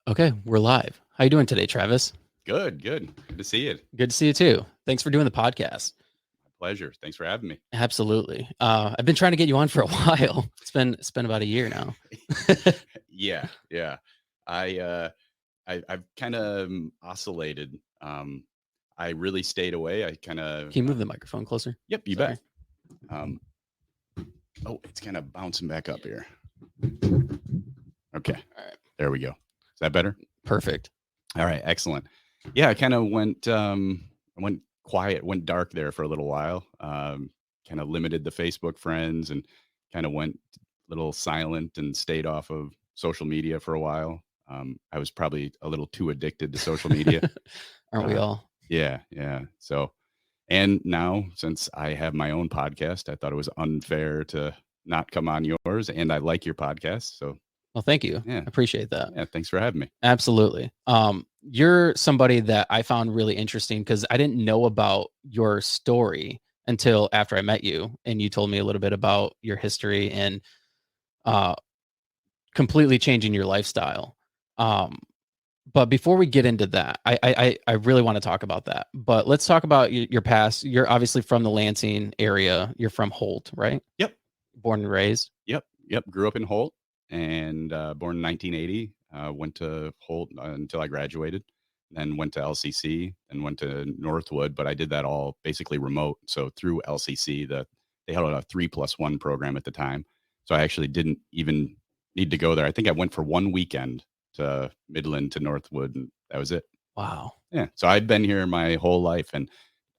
Okay, we're live. How you doing today, Travis? Good, good. Good to see you. Good to see you too. Thanks for doing the podcast. My pleasure. Thanks for having me. Absolutely. I've been trying to get you on for a while. It's been about a year now. Yeah, yeah. I've kind of oscillated. I really stayed away. I kind of Can you move the microphone closer? Yep, you Sorry. bet. Um, oh, it's kind of bouncing back up here. Okay, All right. there we go. Is that better? Perfect. All right, excellent. Yeah, I kind of went quiet, went dark there for a little while. Kind of limited the Facebook friends and kind of went a little silent and stayed off of social media for a while. I was probably a little too addicted to social media. Aren't we Uh, all? yeah, yeah. So, and now since I have my own podcast, I thought it was unfair to not come on yours, and I like your podcast. So, Well, thank you. yeah, I appreciate that. yeah. Thanks for having me. Absolutely. You're somebody that I found really interesting because I didn't know about your story until after I met you, and you told me a little bit about your history and uh, completely changing your lifestyle. Um, But before we get into that, I really want to talk about that. But let's talk about your past. You're obviously from the Lansing area. You're from Holt, right? Yep. Born and raised. Yep, yep. Grew up in Holt and born in 1980. Went to Holt until I graduated, then went to LCC and went to Northwood. But I did that all basically remote. So through LCC, they had a 3+1 program at the time. So I actually didn't even need to go there. I think I went for one weekend to Midland to Northwood, and that was it. Wow. Yeah. So I've been here my whole life, and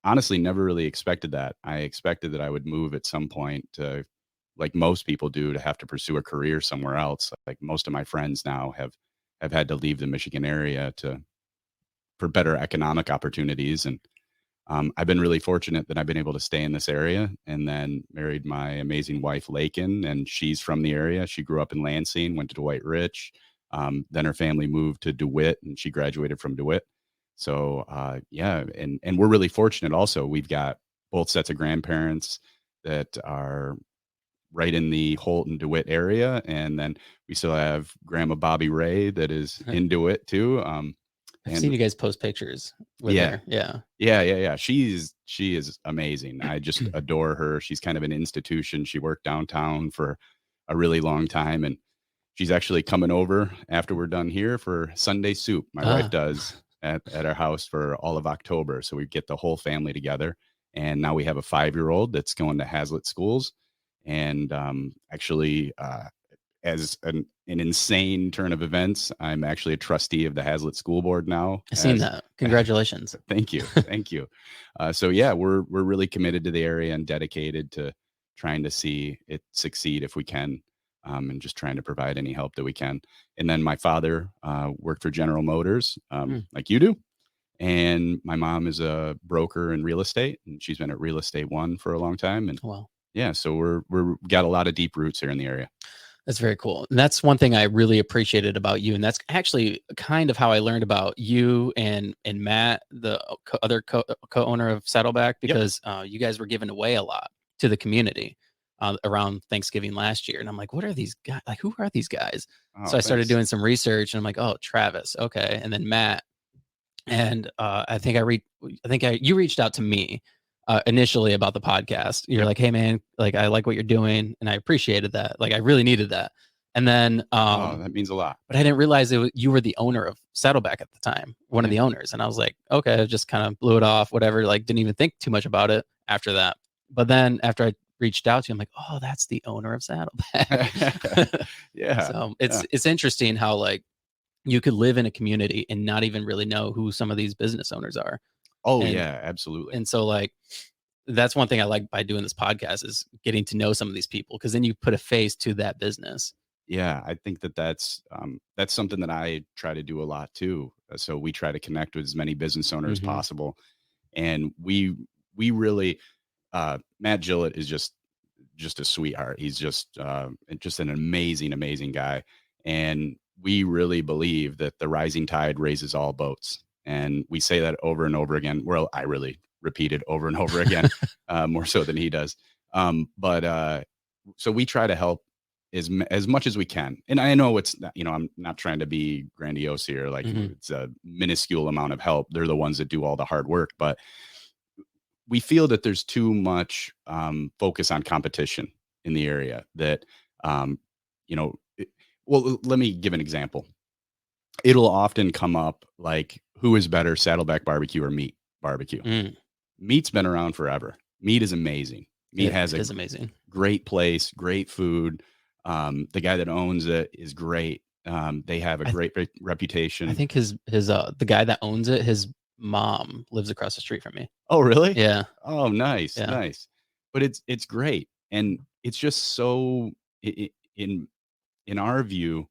honestly, never really expected that. I expected that I would move at some point to, like most people do, to have to pursue a career somewhere else. Like most of my friends now have had to leave the Michigan area to for better economic opportunities. And I've been really fortunate that I've been able to stay in this area, and then married my amazing wife, Lakin, and she's from the area. She grew up in Lansing, went to Dwight Rich. Then her family moved to DeWitt, and she graduated from DeWitt. So yeah, and we're really fortunate. Also, we've got both sets of grandparents that are right in the Holt and DeWitt area, and then we still have Grandma Bobby Ray that is in DeWitt too. I've seen And you guys post pictures with yeah, her. Yeah. yeah. She is amazing. I just adore her. She's kind of an institution. She worked downtown for a really long time, and she's actually coming over after we're done here for Sunday soup. My wife Ah, does at our house for all of October. So we get the whole family together. And now we have a 5-year-old that's going to Hazlitt schools. And actually, as an insane turn of events, I'm actually a trustee of the Hazlitt School Board now. I've seen that. Congratulations. Thank you, thank you. So yeah, we're really committed to the area and dedicated to trying to see it succeed if we can, and just trying to provide any help that we can. And then my father worked for General Motors, like you do, and my mom is a broker in real estate, and she's been at Real Estate One for a long time. And Well, yeah, so we're got a lot of deep roots here in the area. that's very cool. And that's one thing I really appreciated about you. And that's actually kind of how I learned about you and Matt, the other co-owner of Saddleback, Yep. because you guys were giving away a lot to the community around Thanksgiving last year. And I'm like, what are these guys? Like, who are these guys? Oh, So I started thanks. doing some research and I'm like, oh, Travis. Okay. And then Matt. And I think you reached out to me initially about the podcast. You're like, hey man, like I like what you're doing, and I appreciated that. Like I really needed that. And then, Oh, that means a lot. but I didn't realize you were the owner of Saddleback at the time, one of Yeah. the owners. And I was like, okay, I just kind of blew it off, whatever. Like didn't even think too much about it after that. But then after I reached out to you, I'm like, oh, that's the owner of Saddleback. Yeah. So Yeah. it's interesting how like you could live in a community and not even really know who some of these business owners are. Oh, And yeah, absolutely. and so like that's one thing I like by doing this podcast is getting to know some of these people because then you put a face to that business. Yeah, I think that's something that I try to do a lot too. So we try to connect with as many business owners as Mhm. possible, and we really Matt Gillett is just a sweetheart. He's just an amazing guy, and we really believe that the rising tide raises all boats, and we say that over and over again. Well, I really repeat it over and over again, more so than he does. But so we try to help as much as we can. And I know it's not, I'm not trying to be grandiose here. Like Hmm. it's a minuscule amount of help. They're the ones that do all the hard work, but we feel that there's too much focus on competition in the area that, um, you know, it, well, let me give an example. It'll often come up like, who is better, Saddleback BBQ or meat barbecue? Mm, Meat's been around forever. Meat is amazing. Meat has it a is amazing. great place, great food. The guy that owns it is great. They have a I great I reputation. think his the guy that owns it, his mom lives across the street from me. Oh, really? Yeah, Oh, nice, yeah. nice. But it's great, and it's just so in our view,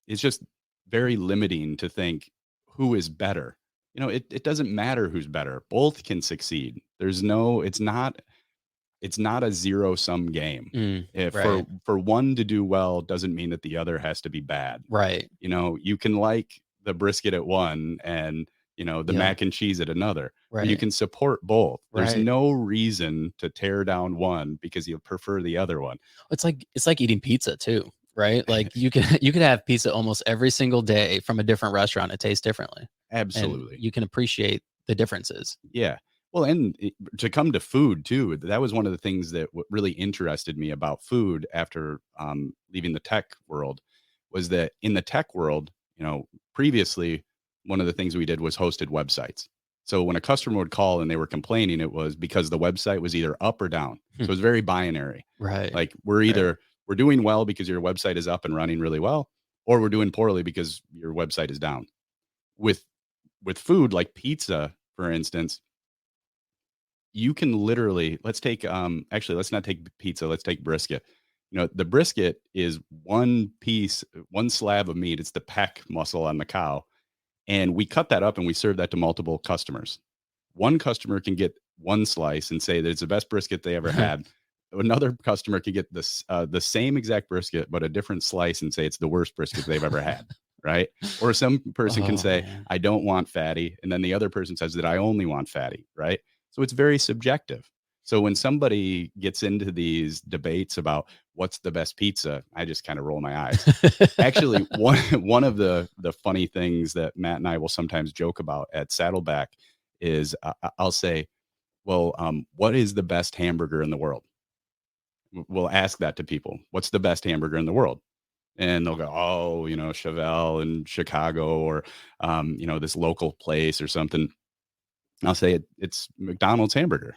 it's just very limiting to think who is better. It doesn't matter who's better. Both can succeed. There's no. It's not a zero sum game. Mm, If right, for one to do well doesn't mean that the other has to be bad. right. You can like the brisket at one and the Yeah, mac and cheese at another, or you right, can support both. There's right. no reason to tear down one because you prefer the other one. It's like eating pizza too, right? Like you can you could have pizza almost every single day from a different restaurant. It tastes differently, and Absolutely. you can appreciate the differences. Yeah. Well, and to come to food too, that was one of the things that really interested me about food after leaving the tech world, was that in the tech world, previously, one of the things we did was hosted websites. So when a customer would call and they were complaining, it was because the website was either up or down. Hmm. So it's very binary. Right, Like we're right. either we're doing well because your website is up and running really well, or we're doing poorly because your website is down. With food like pizza, for instance, you can literally, let's take actually let's not take pizza, let's take brisket. The brisket is one piece, one slab of meat. It's the pec muscle on the cow, and we cut that up and we serve that to multiple customers. One customer can get one slice and say that it's the best brisket they ever had. Another customer can get the same exact brisket but a different slice and say it's the worst brisket they've ever had, right? Or some person can Oh say man. I don't want fatty, and then the other person says that I only want fatty, right? So it's very subjective. So when somebody gets into these debates about what's the best pizza, I just kind of roll my eyes. Actually, one of the funny things that Matt and I will sometimes joke about at Saddleback is I'll say, "Well, what is the best hamburger in the world?" We'll ask that to people. What's the best hamburger in the world? And they'll go, "Oh, Chevelle in Chicago, or this local place or something." I'll say it's McDonald's hamburger.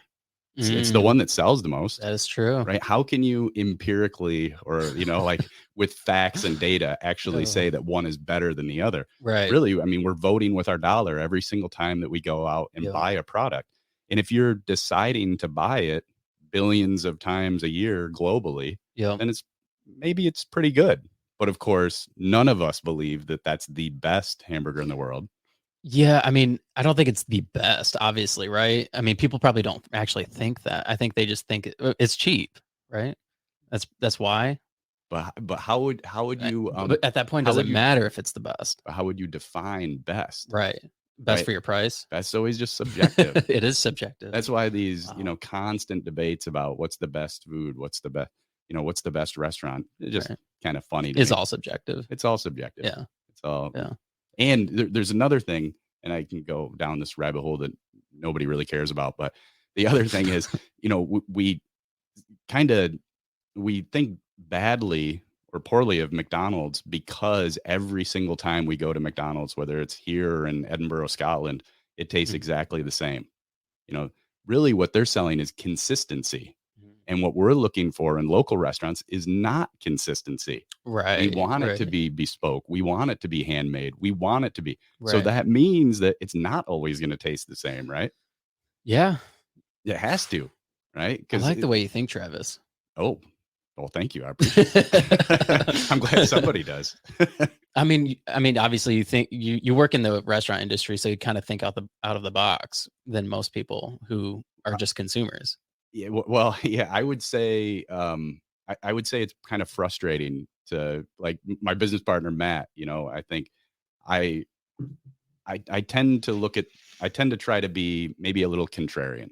It's the Mm, one that sells the most. that is true. Right? How can you empirically, or like with facts and data, actually Oh, say that one is better than the other? right. Really, I mean, we're voting with our dollar every single time that we go out and Yep. buy a product. And if you're deciding to buy it billions of times a year globally, Yep. then maybe it's pretty good. But of course, none of us believe that that's the best hamburger in the world. Yeah, I mean, I don't think it's the best, obviously, right? I mean, people probably don't actually think that. I think they just think it's cheap, right? That's why. But how would you But at that point, how does would it you matter if it's the best? how would you define best? Right. Best Right? for your price. That's always just subjective. It is subjective. That's why these, Wow. constant debates about what's the best food, what's the best restaurant. It's just Right. kind of funny to It's me. all subjective. It's all subjective. Yeah. It's all, Yeah. and there's another thing, and I can go down this rabbit hole that nobody really cares about. But the other thing is, we kind of we think badly or poorly of McDonald's because every single time we go to McDonald's, whether it's here or in Edinburgh, Scotland, it tastes Mhm. exactly the same. You know, really what they're selling is consistency. Mhm. And what we're looking for in local restaurants is not consistency. We Right. want it to Right. be bespoke. We want it to be handmade. We want it to be. So Right. that means that it's not always going to taste the same, right? Yeah. It has to, right? I Because like the way you think, Travis. oh, well, thank you. I appreciate that. I'm glad somebody does. I mean, obviously, you think you work in the restaurant industry, so you kind of think out of the box than most people who are just consumers. Yeah, well, yeah, I would say, I would say it's kind of frustrating to like my business partner Matt. I think I I tend to I tend to try to be maybe a little contrarian.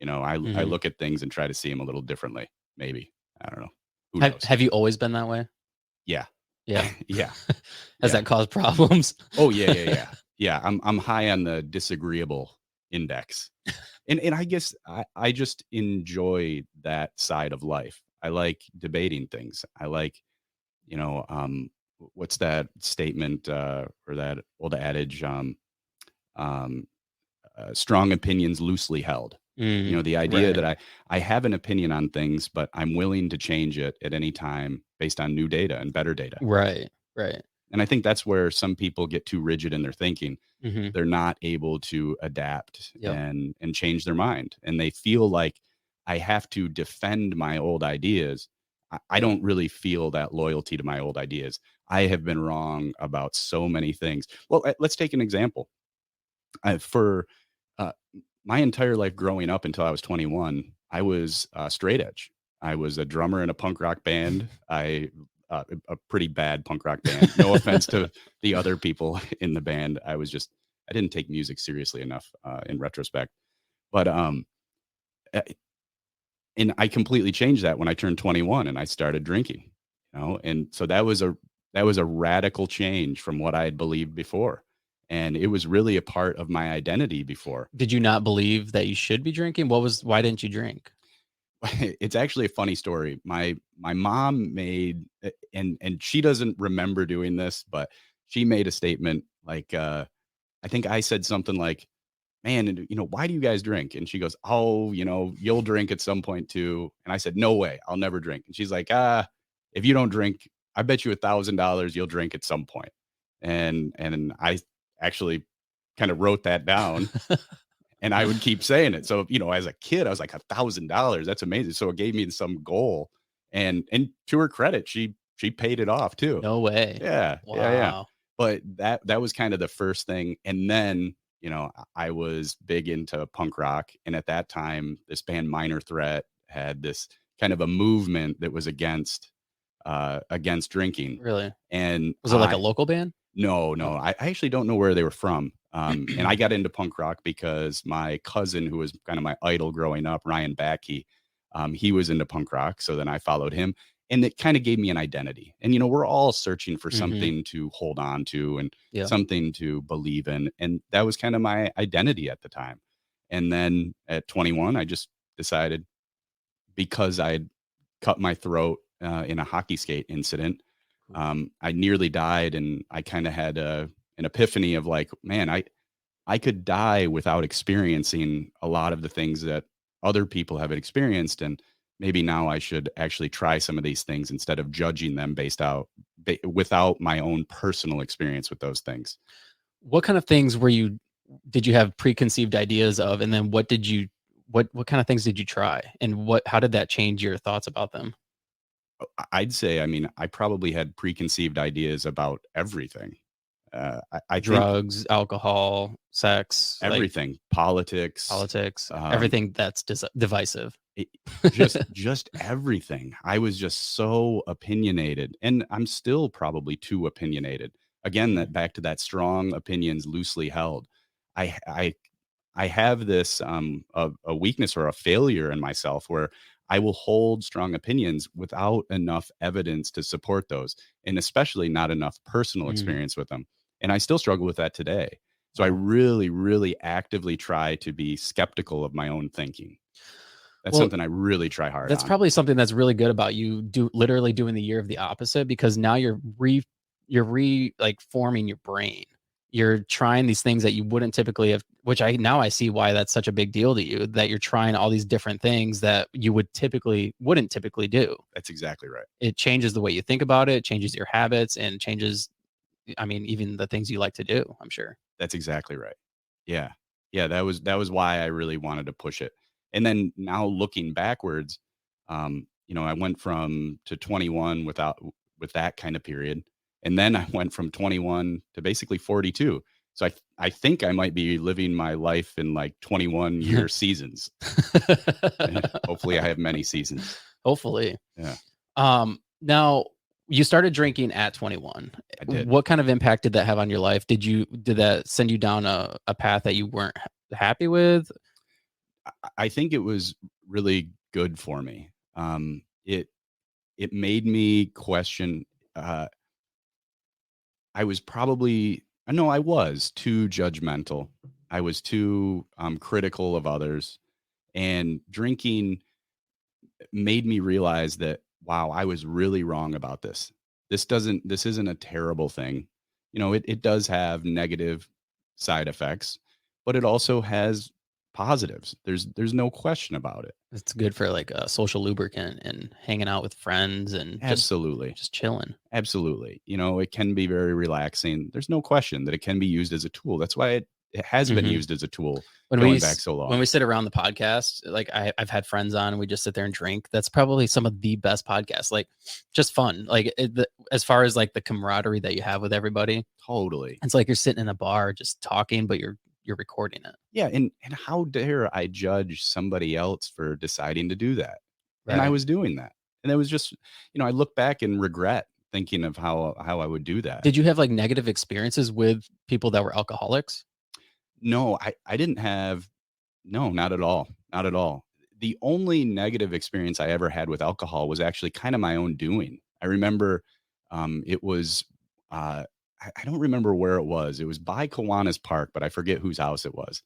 I Hmm. look at things and try to see them a little differently. Maybe I don't know. Who Have knows? Have you always been that way? Yeah. Yeah. Yeah. Has Yeah. that caused problems? Oh, yeah, yeah, yeah. Yeah, I'm high on the disagreeable index. And I guess I just enjoy that side of life. I like debating things. I like, you know, what's that statement, or that old adage, um, strong opinions loosely held. You know, the idea Right. that I have an opinion on things, but I'm willing to change it at any time based on new data and better data. Right. Right. And I think that's where some people get too rigid in their thinking. Mhm. They're not able to adapt Yep. and change their mind, and they feel like I have to defend my old ideas. I Yep. don't really feel that loyalty to my old ideas. I have been wrong about so many things. Well, let's take an example. For uh, my entire life growing up until I was 21, I was straight edge. I was a drummer in a punk rock band. A pretty bad punk rock band. No offense to the other people in the band. I didn't take music seriously enough in retrospect. But uh, and I completely changed that when I turned 21 and I started drinking. You know, and so that was a radical change from what I had believed before. And it was really a part of my identity before. Did you not believe that you should be drinking? Why didn't you drink? It's actually a funny story. My mom made and she doesn't remember doing this, but she made a statement like I think I said something like, "Man, and, why do you guys drink?" And she goes, "Oh, you'll drink at some point too." And I said, "No way, I'll never drink." And she's like, if you don't drink, I bet you $1,000 you'll drink at some point." And I actually kind of wrote that down, and I would keep saying it. So, as a kid, I was like, $1,000, that's amazing. So it gave me some goal. And to her credit, she paid it off too. No way. Yeah, yeah, yeah. Wow. But that was kind of the first thing. And then, I was big into punk rock. And at that time, this band Minor Threat had this kind of a movement that was against drinking. Really? And Was it like a local band? no, Oh. no. I actually don't know where they were from. And I got into punk rock because my cousin, who was kind of my idol growing up, Ryan Backey, he was into punk rock. So then I followed him, and it kind of gave me an identity. And, we're all searching for Mhm. something to hold on to and Yep. something to believe in. And that was kind of my identity at the time. And then at 21, I just decided, because I'd cut my throat in a hockey skate incident. Cool. I nearly died, and I kind of had an epiphany of like, man, I could die without experiencing a lot of the things that other people have experienced, and maybe now I should actually try some of these things instead of judging them without my own personal experience with those things. What kind of things did you have preconceived ideas of, and then what kind of things did you try, and how did that change your thoughts about them? I'd say, I mean, I probably had preconceived ideas about everything. I think Drugs, alcohol, sex, like everything, politics, politics, um, everything that's divisive. it, just everything. I was just so opinionated, and I'm still probably too opinionated. Again, Mm, that back to that strong opinions loosely held. I I I have this a weakness or a failure in myself where I will hold strong opinions without enough evidence to support those, and especially not enough personal mm, experience with them. And I still struggle with that today. So I wow. really, really actively try to be skeptical of my own thinking. That's Well, something I really try hard that's on. probably something that's really good about you literally doing the year of the opposite, because now you're like forming your brain. You're trying these things that you wouldn't typically have, which I see why that's such a big deal to you, that you're trying all these different things that you wouldn't typically do. That's exactly right. It changes the way you think about it, changes your habits, and changes, I mean, even the things you like to do, I'm sure. That's exactly right. Yeah. Yeah, that was why I really wanted to push it. And then now looking backwards, I went from to 21 with that kind of period. And then I went from 21 to basically 42. So I think I might be living my life in like 21-year seasons. Hopefully I have many seasons. Hopefully. Yeah, Now you started drinking at 21. I did. What kind of impact did that have on your life? Did that send you down a path that you weren't happy with? I think it was really good for me. It it made me question. I was probably, no, I was too judgmental. I was too critical of others. And drinking made me realize that, wow, I was really wrong about this. This isn't a terrible thing. It does have negative side effects, but it also has positives. There's no question about it. It's good for like a social lubricant and hanging out with friends and Absolutely. just chilling. Absolutely. It can be very relaxing. There's no question that it can be used as a tool. That's why it has been Mhm. used as a tool When we going back so when long. we sit around the podcast, like I've had friends on and we just sit there and drink. That's probably some of the best podcasts. Like just fun. Like as far as like the camaraderie that you have with everybody, Totally. it's like you're sitting in a bar just talking, but you're recording it. Yeah, and how dare I judge somebody else for deciding to do that? And I Right. was doing that. And it was just, I look back and regret thinking of how I would do that. Did you have like negative experiences with people that were alcoholics? No, I didn't have. No, not at all. Not at all. The only negative experience I ever had with alcohol was actually kind of my own doing. I remember it was, I don't remember where it was. It was by Kiwanis Park, but I forget whose house it was.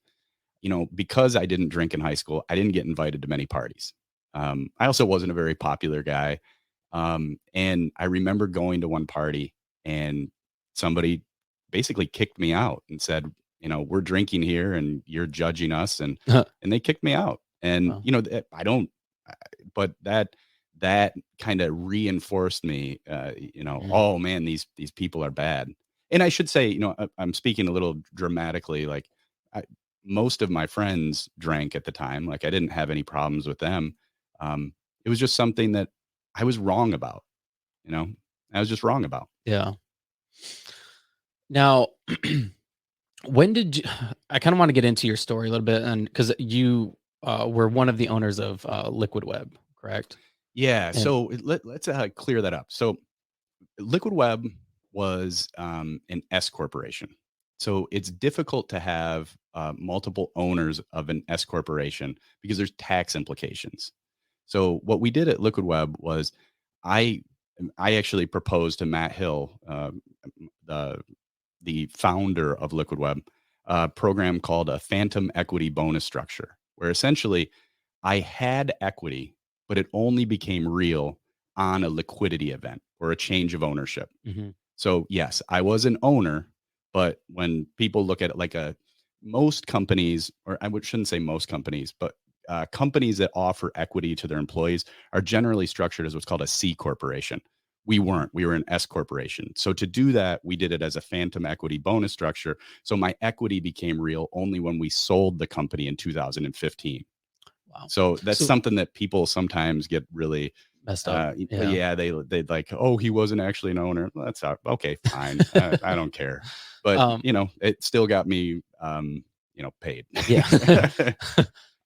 Because I didn't drink in high school, I didn't get invited to many parties. I also wasn't a very popular guy. And I remember going to one party and somebody basically kicked me out and said, we're drinking here and you're judging us. And they kicked me out. And, Well, I don't, but that kind of reinforced me, mm, oh man, these people are bad. And I should say, I'm speaking a little dramatically, like I, most of my friends drank at the time. Like I didn't have any problems with them. It was just something that I was wrong about, you know, I was just wrong about. yeah. Now, when did you I kinda wanna get into your story a little bit and because you, were one of the owners of, Liquid Web, correct? Yeah. And So let's clear that up. So Liquid Web was an S corporation. So it's difficult to have multiple owners of an S corporation because there's tax implications. So what we did at Liquid Web was I I actually proposed to Matt Hill, the founder of Liquid Web, a program called a phantom equity bonus structure, where essentially I had equity, but it only became real on a liquidity event or a change of ownership. mhm, So yes, I was an owner, but when people look at it like most companies, or shouldn't say most companies, but companies that offer equity to their employees are generally structured as what's called a C corporation. We weren't. We were an S corporation. So to do that, we did it as a phantom equity bonus structure. So my equity became real only when we sold the company in 2015. wow. So that's So something that people sometimes get really messed up, yeah. yeah, they like, oh, he wasn't actually an owner. Well, that's okay, fine. I don't care, but Um, it still got me, paid. yeah.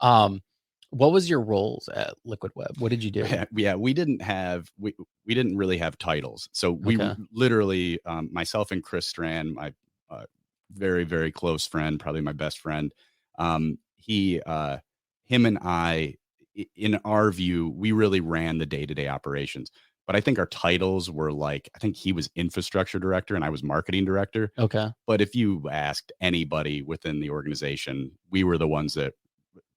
Um, what was your roles at Liquid Web? What did you do? Yeah, we didn't really have titles. So Okay, literally, myself and Chris Strand, my very very close friend, probably my best friend. He him and in our view, we really ran the day to day operations. But I think our titles were like, I think he was infrastructure director and I was marketing director. okay. But if you asked anybody within the organization, we were the ones that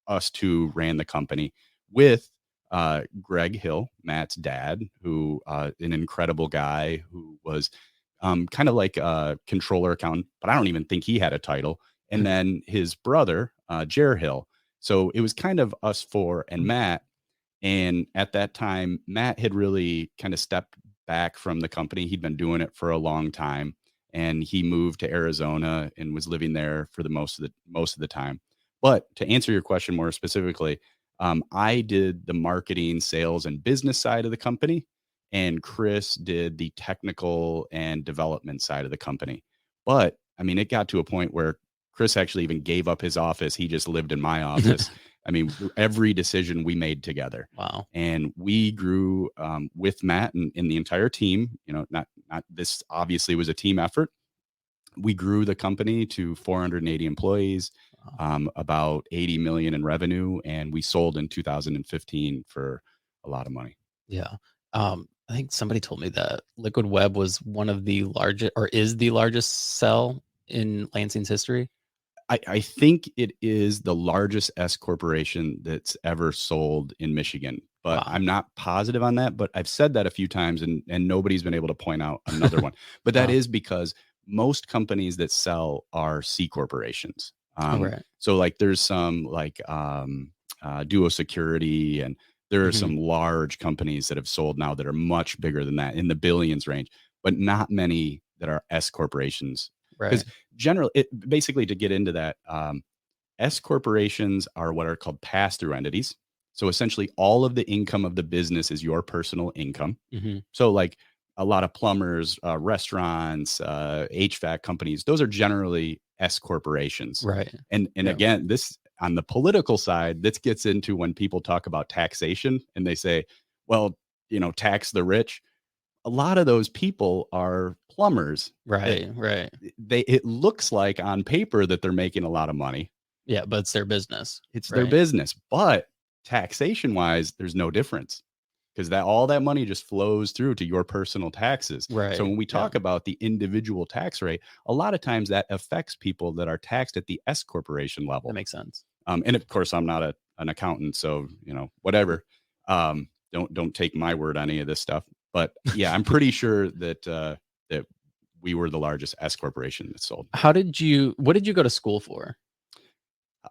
us two ran the company with Greg Hill, Matt's dad, who an incredible guy who was kind of like a controller accountant, but I don't even think he had a title. And then his brother, Jer Hill. So it was kind of us four and Matt. And at that time, Matt had really kind of stepped back from the company. He'd been doing it for a long time, and he moved to Arizona and was living there for the most of the time. But to answer your question more specifically, I did the marketing, sales, and business side of the company, and Chris did the technical and development side of the company. But I mean, it got to a point where Chris actually even gave up his office. He just lived in my office. I mean, every decision we made together, Wow. and we grew with Matt and the entire team. Not this obviously was a team effort. We grew the company to 480 employees, Wow. about 80 million in revenue, and we sold in 2015 for a lot of money. Yeah. I think somebody told me that Liquid Web was one of the largest, or is the largest sell in Lansing's history. I think it is the largest S corporation that's ever sold in Michigan, but Wow. I'm not positive on that. But I've said that a few times, and nobody's been able to point out another one. But that Wow. is because most companies that sell are C corporations. All right. So like there's some like Duo Security, and there are Hmm. some large companies that have sold now that are much bigger than that in the billions range, but not many that are S corporations. Because Right. generally, basically to get into that, S corporations are what are called pass through entities. So essentially, all of the income of the business is your personal income. Hmm. So, like a lot of plumbers, restaurants, HVAC companies, those are generally S corporations. Right. And Yeah. again, this on the political side, this gets into when people talk about taxation and they say, well, tax the rich. A lot of those people are plumbers that Right. Right. it looks like on paper that they're making a lot of money. Yeah, but it's their business. It's their Right. business, but taxation wise, there's no difference because that all that money just flows through to your personal taxes. So Right. when we Yeah. talk about the individual tax rate, a lot of times that affects people that are taxed at the S corporation That level. makes sense. And of course, I'm not an accountant, so whatever. Don't take my word on any of this stuff. But yeah, I'm pretty sure that we were the largest S corporation that sold. What did you go to school for?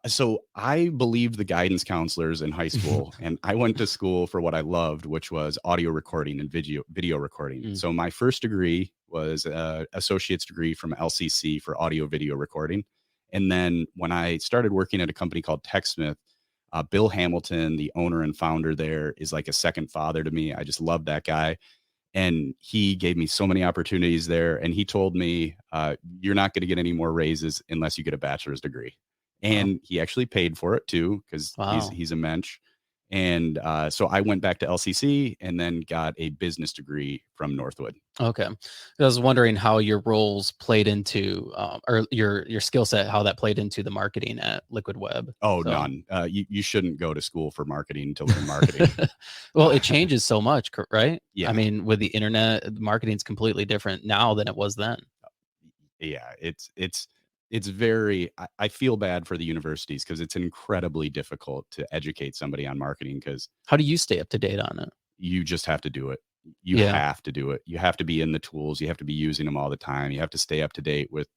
So I believed the guidance counselors in high school, and I went to school for what I loved, which was audio recording and video recording. Mm, So my first degree was a associate's degree from LCC for audio video recording. And then when I started working at a company called TechSmith, Bill Hamilton, the owner and founder there, is like a second father to me. I just love that guy. And he gave me so many opportunities there. And he told me, you're not going to get any more raises unless you get a bachelor's degree. wow. And he actually paid for it too, because Wow. he's a mensch. And so I went back to LCC and then got a business degree from Northwood. Okay. I was wondering how your roles played into, or your skill set, how that played into the marketing at Liquid Web. Oh, So, none. You shouldn't go to school for marketing to learn marketing. well, it changes so much, right? I Yeah. mean, with the internet, marketing's completely different now than it was then. Yeah, it's very I feel bad for the universities because it's incredibly difficult to educate somebody on marketing because How do you stay up to date on it? you just have to do it. You Yeah. have to do it. You have to be in the tools. You have to be using them all the time. You have to stay up to date with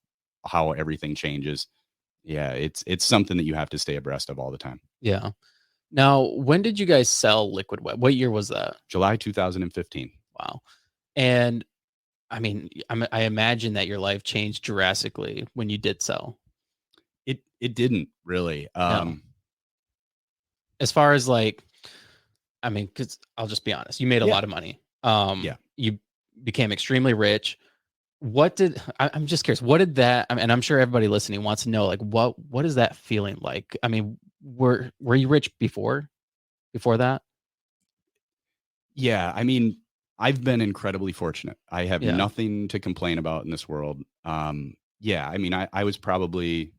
how everything changes. Yeah, it's something that you have to stay abreast of all the time. Yeah. Now, when did you guys sell Liquid Web? What year was that? July 2015. Wow. And I mean, I imagine that your life changed drastically when you did sell. It didn't really. No. As far as like, I mean, because I'll just be honest, you made a Yeah, lot of money. yeah. You became extremely rich. I'm just curious, what did that, I mean, and I'm sure everybody listening wants to know, like, what is that feeling like? I mean, were you rich before that? Yeah, I mean, I've been incredibly fortunate. I have Yeah. nothing to complain about in this world. Yeah, I mean, I was probably,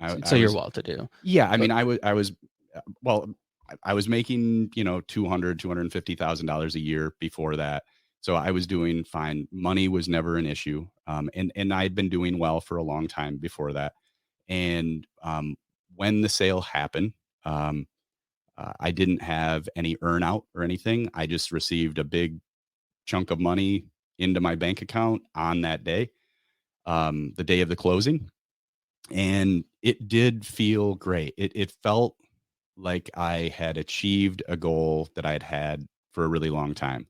So I you're was, well to do. yeah, I So mean, well, I was making, 250,000 dollars a year before that. So I was doing fine. Money was never an issue. And I'd been doing well for a long time before that. And when the sale happened, um, I didn't have any earn out or anything. I just received a big chunk of money into my bank account on that day, the day of the closing. And it did feel great. It felt like I had achieved a goal that I had had for a really long time.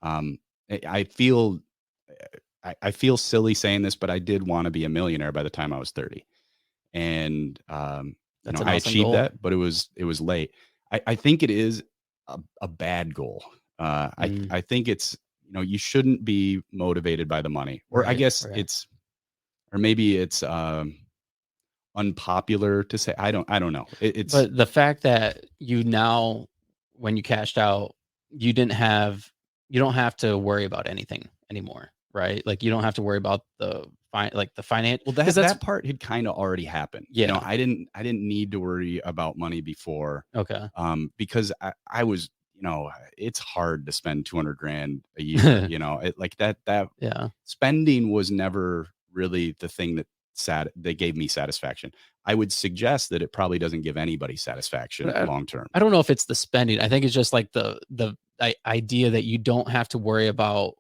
Um, I feel I feel silly saying this, but I did want to be a millionaire by the time I was 30. And that's an I awesome achieved goal. that, but it was late. I think it is a bad goal. Mm, I think it's you shouldn't be motivated by the money, or I right, guess right. it's or maybe it's unpopular to say. I don't know. It's But the fact that you now, when you cashed out, you didn't have, you don't have to worry about anything anymore, right? Like you don't have to worry about the finance, well, because that part had kind of already happened. yeah. I didn't need to worry about money before, Okay. because I was it's hard to spend 200 grand a year, like that Yeah. spending was never really the thing that gave me satisfaction. I would suggest that it probably doesn't give anybody satisfaction But long term. I don't know if it's the spending. I think it's just like idea that you don't have to worry about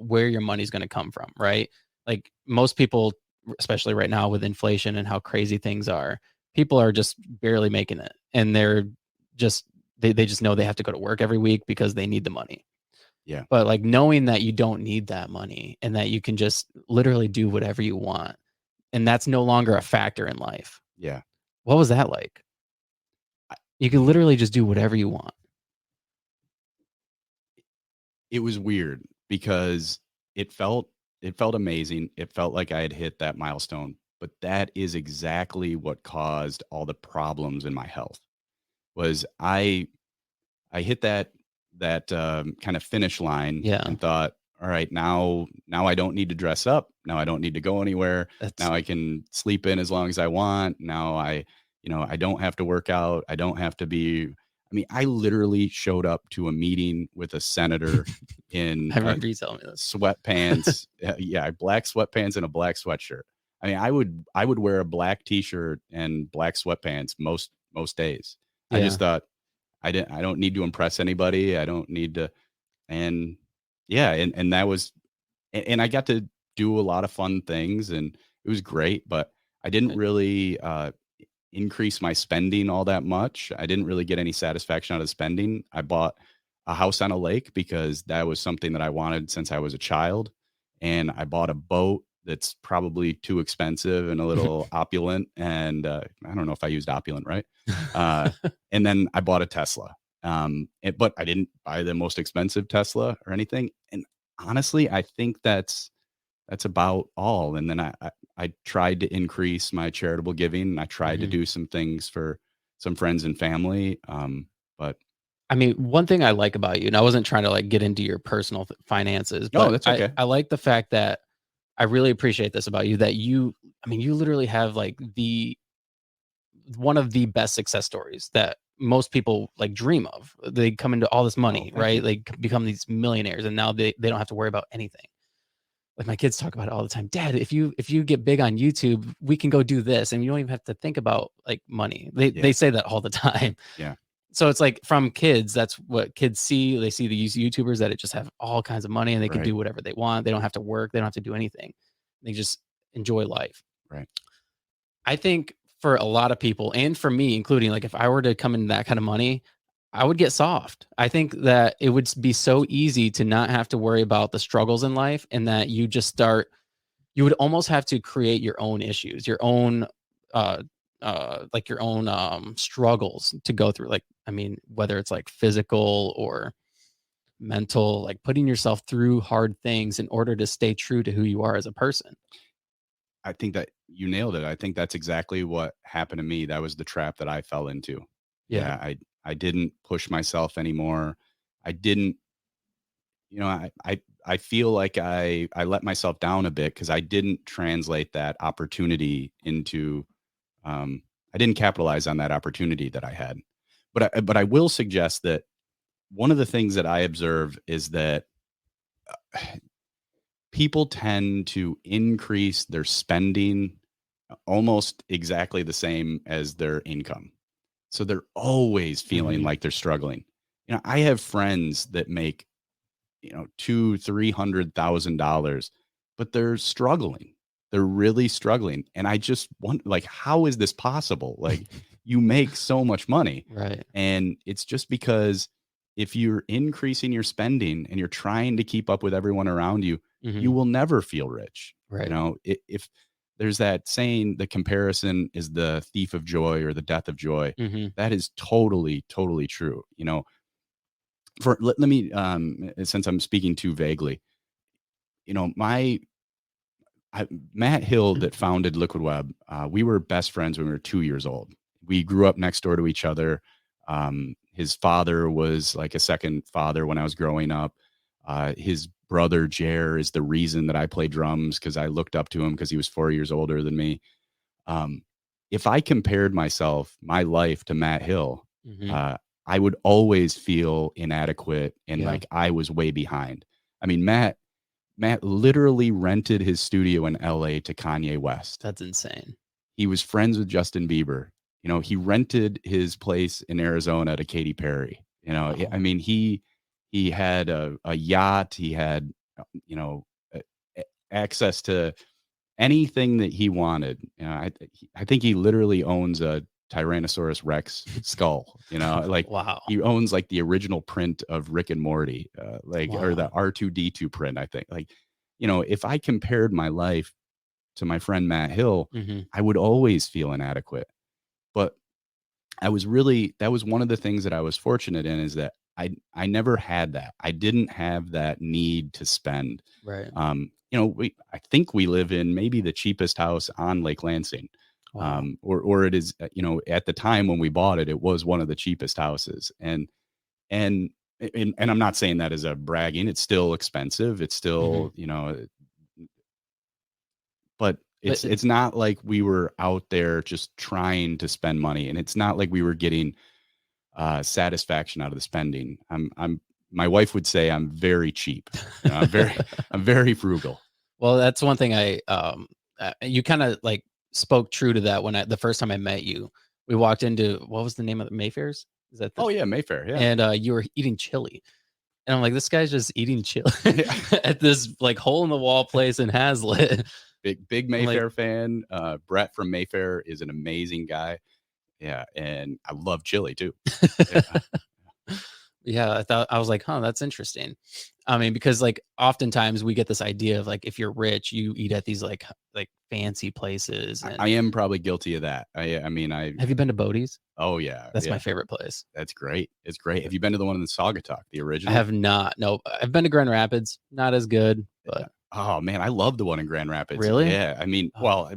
where your money's going to come from, right? Like most people, especially right now with inflation and how crazy things are, people are just barely making it, and they're just they just know they have to go to work every week because they need the money. Yeah. But like knowing that you don't need that money and that you can just literally do whatever you want, and that's no longer a factor in life. Yeah. What was that like? You can literally just do whatever you want. It was weird because it felt amazing. It felt like I had hit that milestone, but that is exactly what caused all the problems in my health. Was I hit that kind of finish line Yeah. and thought, all right, now I don't need to dress up. Now I don't need to go anywhere. That's Now I can sleep in as long as I want. Now I don't have to work out. I don't have to be. I mean, I literally showed up to a meeting with a senator in I remember you telling me this. sweatpants. Yeah, black sweatpants and a black sweatshirt. I mean, I would wear a black t-shirt and black sweatpants most days. I Yeah. just thought I don't need to impress anybody. I don't need to. And yeah, and that was, and I got to do a lot of fun things, and it was great, but I didn't Right. really increase my spending all that much. I didn't really get any satisfaction out of spending. I bought a house on a lake because that was something that I wanted since I was a child. And I bought a boat that's probably too expensive and a little opulent. And I don't know if I used opulent, right? Uh, and then I bought a Tesla. But I didn't buy the most expensive Tesla or anything. And honestly, I think that's about all. And then I tried to increase my charitable giving, and I tried to Mhm. do some things for some friends and family. But I mean, one thing I like about you, and I wasn't trying to like get into your personal finances, no, but that's I okay. I like the fact that I really appreciate this about you, that I mean, you literally have like the one of the best success stories that most people like dream of. They come into all this Oh, money, thank right? you. They become these millionaires, and now they don't have to worry about anything. Like my kids talk about it all the time. Dad, if you get big on YouTube, we can go do this, and you don't even have to think about like money. They Yeah, say that all the time. yeah, So it's like from kids, that's what kids see. They see these YouTubers that it just have all kinds of money and they can right, do whatever they want. They don't have to work. They don't have to do anything. They just enjoy life. right. I think for a lot of people, and for me, including, like if I were to come in that kind of money, I would get soft. I think that it would be so easy to not have to worry about the struggles in life, and that you would almost have to create your own issues, your own, uh, like your own struggles to go through. Like, I mean, whether it's like physical or mental, like putting yourself through hard things in order to stay true to who you are as a person. I think that you nailed it. I think that's exactly what happened to me. That was the trap that I fell into. Yeah. Yeah, I didn't push myself anymore. I didn't, I feel like I let myself down a bit because I didn't translate that opportunity into I didn't capitalize on that opportunity that I had. But I will suggest that one of the things that I observe is that people tend to increase their spending almost exactly the same as their income. So they're always feeling Mhm. like they're struggling. I have friends that make, two, $300,000, but they're struggling. They're really struggling. And I just want, like, how is this possible? Like, you make so much money. Right. And it's just because if you're increasing your spending and you're trying to keep up with everyone around you, you Mhm. will never feel rich. Right. If there's that saying, the comparison is the thief of joy or the death of joy. Mhm. That is totally, totally true. Let me since I'm speaking too vaguely, my Matt Hill that founded Liquid Web, we were best friends when we were 2 years old. We grew up next door to each other. His father was like a second father when I was growing up. His brother Jer is the reason that I play drums because I looked up to him because he was 4 years older than me. Um, if I compared my life to Matt Hill, Mhm. uh, I would always feel inadequate and Yeah. like I was way behind. I mean, Matt literally rented his studio in LA to Kanye West. That's insane. He was friends with Justin Bieber. You know, he rented his place in Arizona to Katy Perry. You know, Wow. I mean, he had a yacht. He had, you know, access to anything that he wanted. You know, I think he literally owns a Tyrannosaurus Rex skull. You know, like Wow. he owns like the original print of Rick and Morty, like or the Wow. R2D2 print. I think like, you know, if I compared my life to my friend Matt Hill, Hmm. I would always feel inadequate. But I was really that was one of the things that I was fortunate in is that I never had that. I didn't have that need to spend. Right. You know, I think we live in maybe the cheapest house on Lake Lansing. Wow. Or it is, you know, at the time when we bought it, it was one of the cheapest houses. And and I'm not saying that as a bragging. It's still expensive. It's Hmm. still, you know, but But it's not like we were out there just trying to spend money, and it's not like we were getting satisfaction out of the spending. My wife would say I'm very cheap. You know, I'm very frugal. well, that's one thing you kind of like spoke true to that the first time I met you. We walked into, what was the name of the Mayfairs? Is that the, Oh yeah, Mayfair. Yeah, and you were eating chili. And I'm like, this guy's just eating chili yeah. at this like hole in the wall place in Hazlitt. Big I'm like, Mayfair fan. Brett from Mayfair is an amazing guy. Yeah, and I love chili too. Yeah, yeah, I was like, huh, that's interesting. I mean, because like oftentimes we get this idea of like if you're rich, you eat at these like fancy places. I And am probably guilty of that. I mean, have you been to Bodie's? oh yeah, That's my yeah. favorite place. That's great. It's great. Have you been to the one in the Saugatuck, the I original? have not. No, I've been to Grand Rapids. Not as good, Yeah. but Oh man, I love the one in Grand Rapids. really, Yeah, I mean, oh, well,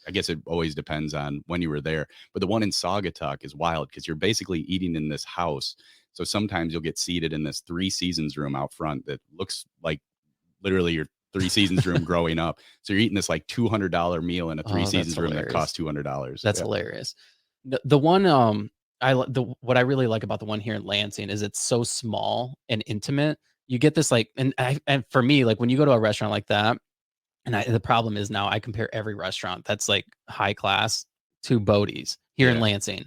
I guess it always depends on when you were there, but the one in Saugatuck is wild because you're basically eating in this house. So sometimes you'll get seated in this Three Seasons room out front that looks like literally your Three Seasons room growing up. So you're eating this like $200 meal in a Three oh, that's Seasons room that hilarious. costs $200. That's Yeah. hilarious. The one what I really like about the one here in Lansing is it's so small and intimate. You get this like, and for me, like when you go to a restaurant like that, and the problem is now I compare every restaurant that's like high class to Bodie's here in Yeah. Lansing.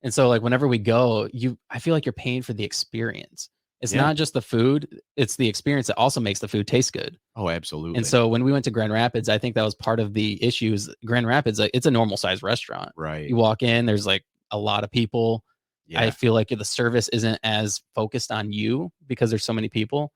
And so like whenever we go, I feel like you're paying for the experience. It's Yeah. not just the food, it's the experience that also makes the food taste good. Oh, And absolutely. so when we went to Grand Rapids, I think that was part of the issues. Grand Rapids, like it's a normal sized restaurant. Right. You walk in, there's like a lot of people. I Yeah. feel like the service isn't as focused on you because there's so many people.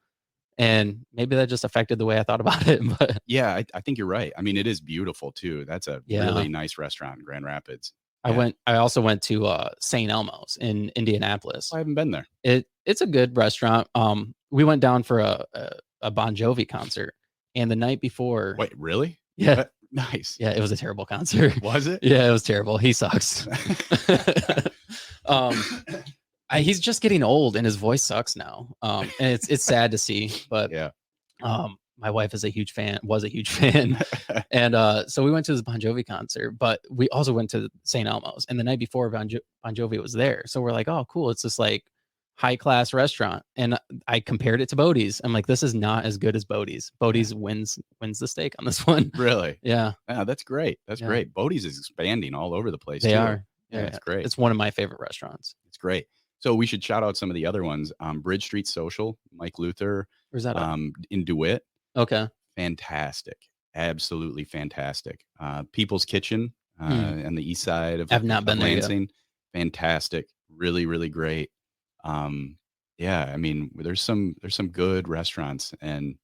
And maybe that just affected the way I thought about it. But Yeah, I think you're right. I mean, it is beautiful too. That's a yeah, really nice restaurant in Grand Rapids. I Yeah. went. I also went to St. Elmo's in Indianapolis. I haven't been there. It's a good restaurant. We went down for a Bon Jovi concert, and the night before, Wait, really? yeah, Nice. yeah, it was a terrible concert. Was it? Yeah, it was terrible. He sucks. um, he's just getting old, and his voice sucks now. And it's sad to see, but Yeah. my wife is a huge fan, was a huge fan. And so we went to this Bon Jovi concert, but we also went to St. Elmo's. And the night before, Bon Jovi was there. So we're like, oh, cool. It's this like high class restaurant. And I compared it to Bodie's. I'm like, this is not as good as Bodie's. Yeah. Bodie's wins the stake on this one. Really? Yeah. Yeah, that's great. That's Yeah. great. Bodie's is expanding all over the place They too. are. Yeah, Yeah. it's great. It's one of my favorite restaurants. It's great. So we should shout out some of the other ones. Bridge Street Social, Mike Luther, Where's that at? in DeWitt. Okay. Fantastic. Absolutely fantastic. People's Kitchen Hmm. on the east side I've not been there yet. Lansing. Fantastic. Really, really great. Yeah, I mean, there's some good restaurants and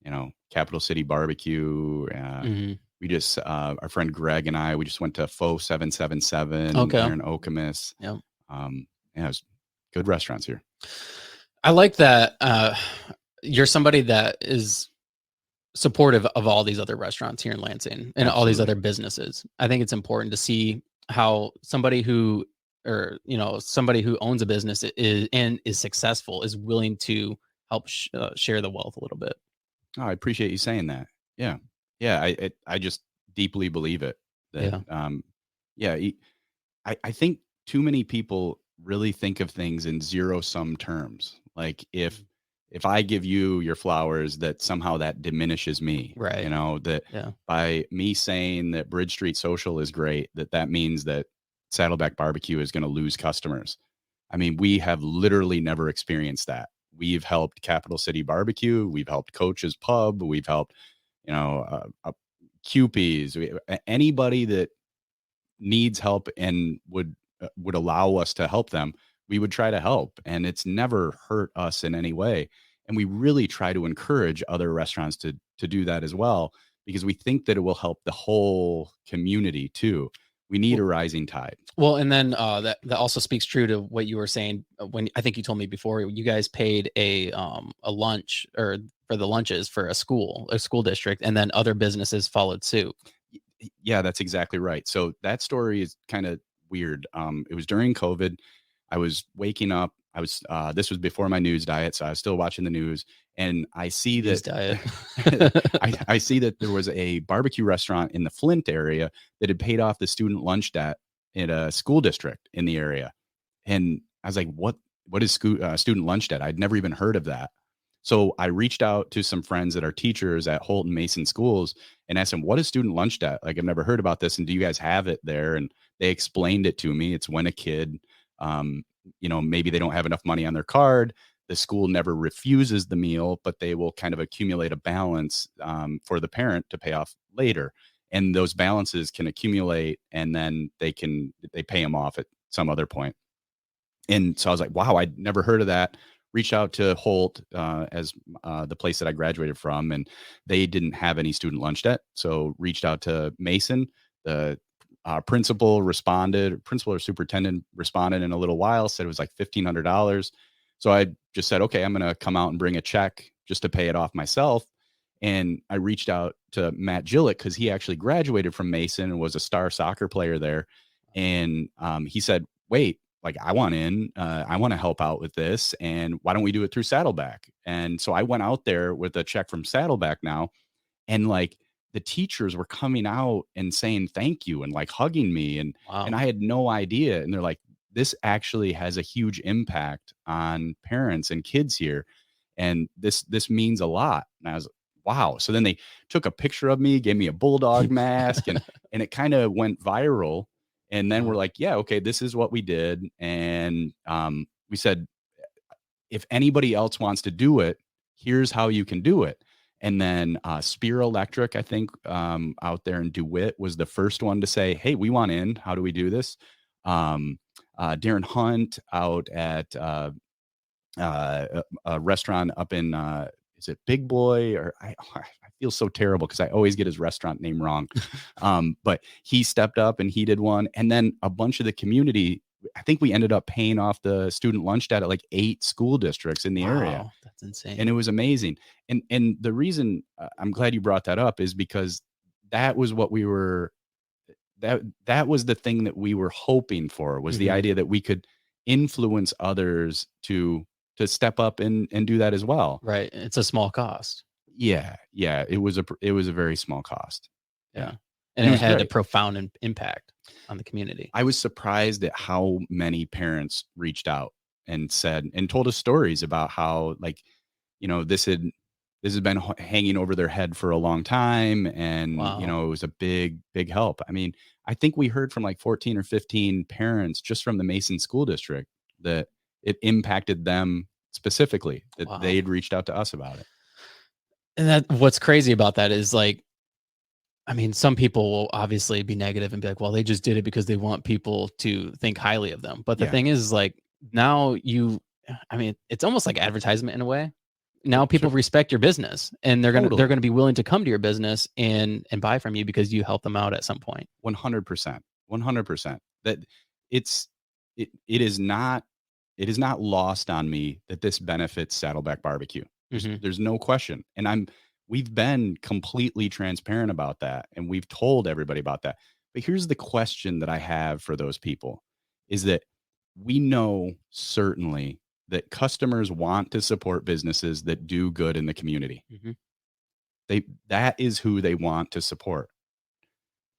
you know, Capital City Barbecue. Hmm. We just our friend Greg and I, we just went to Faux 777 Okay. there in Okemos. Yep. Yeah, it's good restaurants here. I like that. You're somebody that is supportive of all these other restaurants here in Lansing and all these Absolutely. other businesses. I think it's important to see how somebody who or somebody who owns a business is successful is willing to help share the wealth a little bit. Oh, I appreciate you saying that. Yeah. Yeah, I just deeply believe it that Yeah. yeah, I think too many people really think of things in zero sum terms. Like Mm. if I give you your flowers, that somehow that diminishes me, Right. that Yeah. by me saying that Bridge Street Social is great, that means that Saddleback BBQ is going to lose customers. I mean, we have literally never experienced that. We've helped Capital City Barbecue, we've helped Coach's Pub, we've helped, Cupies, anybody that needs help and would allow us to help them, we would try to help, and it's never hurt us in any way. And we really try to encourage other restaurants to do that as well, because we think that it will help the whole community too. We need a rising tide. Well, and then that also speaks true to what you were saying when I think you told me before you guys paid a lunch or for the lunches for a school district, and then other businesses followed suit. Yeah, that's exactly right. So that story is kind of weird. It was during COVID. I was waking up. This was before my news diet, so I was still watching the news, and I see News that diet. I see that there was a barbecue restaurant in the Flint area that had paid off the student lunch debt in a school district in the area, and I was like, What is student lunch debt? I'd never even heard of that. So I reached out to some friends that are teachers at Holton Mason schools and asked them, what is student lunch debt? Like, I've never heard about this. And do you guys have it there? And they explained it to me. It's when a kid, um, maybe they don't have enough money on their card. The school never refuses the meal, but they will kind of accumulate a balance for the parent to pay off later. And those balances can accumulate, and then they pay them off at some other point. And so I was like, wow, I'd never heard of that. Reached out to Holt as the place that I graduated from, and they didn't have any student lunch debt. So reached out to Mason. The principal or superintendent responded in a little while, said it was like $1,500. So I just said, okay, I'm going to come out and bring a check just to pay it off myself. And I reached out to Matt Gillett because he actually graduated from Mason and was a star soccer player there. And he said, wait, like I want in, I want to help out with this. And why don't we do it through Saddleback? And so I went out there with a check from Saddleback now. And like the teachers were coming out and saying thank you and like hugging me. And Wow. I had no idea. And they're like, this actually has a huge impact on parents and kids here. And this means a lot. And I was, wow. So then they took a picture of me, gave me a bulldog mask, and it kind of went viral. And then we're Wow. like, yeah, okay, this is what we did. And we said, if anybody else wants to do it, here's how you can do it. And then Spear Electric, I think, out there in DeWitt was the first one to say, hey, we want in. How do we do this? Darren Hunt out at a restaurant up in, is it Big Boy? Or I feel so terrible because I always get his restaurant name wrong. But he stepped up and he did one. And then a bunch of the community, I think we ended up paying off the student lunch debt at like 8 school districts in the area. Wow. That's insane. And it was amazing. And the reason I'm glad you brought that up is because that was what we were, that was the thing that we were hoping for, was the Mhm. idea that we could influence others to step up and do that as well. Right. It's a small cost. Yeah, yeah, it was a very small cost. Yeah, Yeah. and And it it was had a great. profound impact on the community. I was surprised at how many parents reached out and said and told us stories about how, like, this has been hanging over their head for a long time, and Wow. it was a big help. I mean, I think we heard from like 14 or 15 parents just from the Mason School District that it impacted them specifically, that Wow. they'd reached out to us about it. And that what's crazy about that is like, I mean, some people will obviously be negative and be like, well, they just did it because they want people to think highly of them. But the Yeah. thing is, like, now I mean, it's almost like advertisement in a way. Now people Sure. respect your business and they're Totally. gonna be willing to come to your business and buy from you because you help them out at some point. 100%. 100%. That it's it is not lost on me that this benefits Saddleback Barbecue. There's Mhm. there's no question. And we've been completely transparent about that, and we've told everybody about that. But here's the question that I have for those people, is that we know certainly that customers want to support businesses that do good in the community. Mhm. That is who they want to support.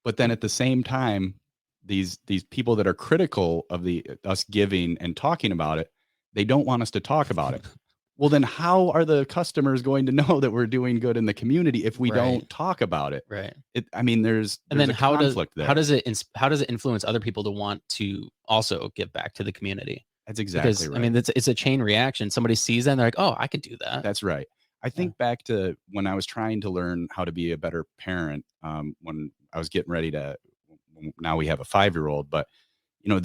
But then at the same time, these people that are critical of the us giving and talking about it, they don't want us to talk about it. Well, then how are the customers going to know that we're doing good in the community if we Right. don't talk about it? Right. I mean, And there's then a conflict how there. does it how does it influence other people to want to also give back to the community? That's exactly Because I right. mean, it's a chain reaction. Somebody sees that and they're like, "Oh, I could do that." That's right. I Yeah. think back to when I was trying to learn how to be a better parent, when I was getting ready to, now we have a 5-year-old, but you know,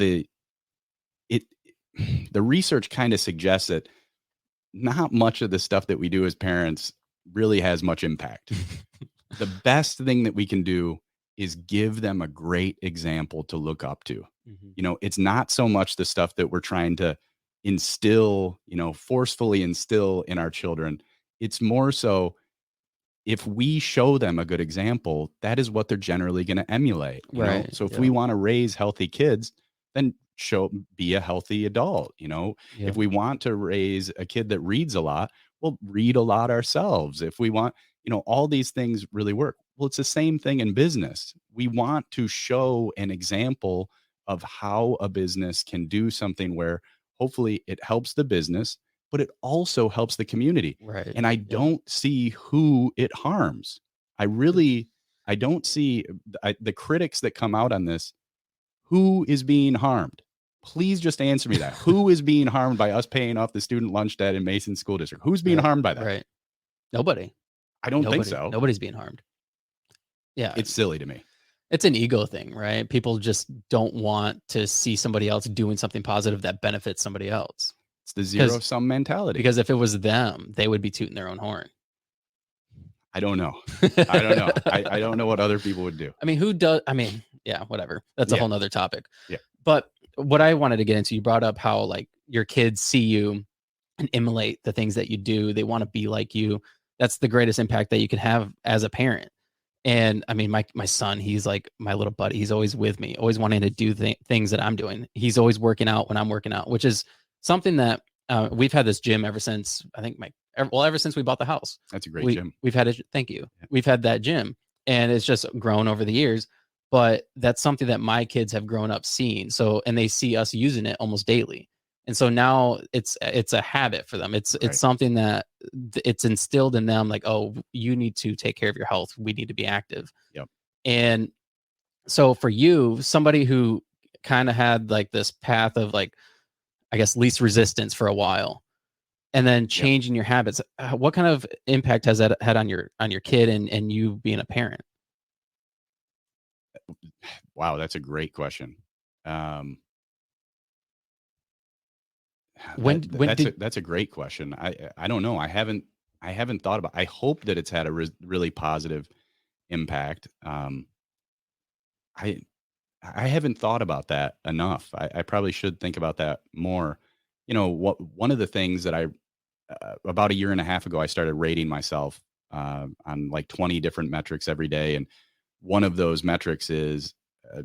it, the research kind of suggests that not much of the stuff that we do as parents really has much impact. The best thing that we can do is give them a great example to look up to. Mhm. You know, it's not so much the stuff that we're trying to instill, forcefully instill in our children. It's more so, if we show them a good example, that is what they're generally going to emulate. Right. So if we Yeah. want to raise healthy kids, then be a healthy adult. Yeah. If we want to raise a kid that reads a lot, we'll read a lot ourselves. If we want, all these things really work. Well, it's the same thing in business. We want to show an example of how a business can do something where hopefully it helps the business, but it also helps the community. Right. And I Yep. don't see who it harms. I don't see the critics that come out on this. Who is being harmed? Please just answer me that. Who is being harmed by us paying off the student lunch debt in Mason School District? Who's being Right. harmed by that? Right. Nobody. I don't think so. Nobody's being harmed. Yeah. It's silly to me. It's an ego thing, right? People just don't want to see somebody else doing something positive that benefits somebody else. It's the zero Because sum mentality. because if it was them, they would be tooting their own horn. I don't know. I don't know. I don't know what other people would do. I mean, who does? I mean, yeah, whatever. That's a Yeah. whole nother topic. Yeah. But what I wanted to get into, you brought up how like your kids see you and emulate the things that you do. They want to be like you. That's the greatest impact that you can have as a parent. And I mean, my son, he's like my little buddy. He's always with me, always wanting to do things that I'm doing. He's always working out when I'm working out, which is something that we've had this gym ever since I think ever since we bought the house. That's a great gym. We've had it. Thank you. Yeah. We've had that gym, and it's just grown over the years. But that's something that my kids have grown up seeing. So, and they see us using it almost daily. And so now it's a habit for them. It's Right. something that it's instilled in them. Like, oh, you need to take care of your health. We need to be active. Yep. And so for you, somebody who kind of had like this path of like, I guess, least resistance for a while, and then changing your habits, what kind of impact has that had on your kid and you being a parent? Wow, that's a great question. When That's a great question. I don't know. I haven't thought about. I hope that it's had a really positive impact. I I haven't thought about that enough. I probably should think about that more. One of the things that I about a year and a half ago, I started rating myself on like 20 different metrics every day, and one of those metrics is, uh,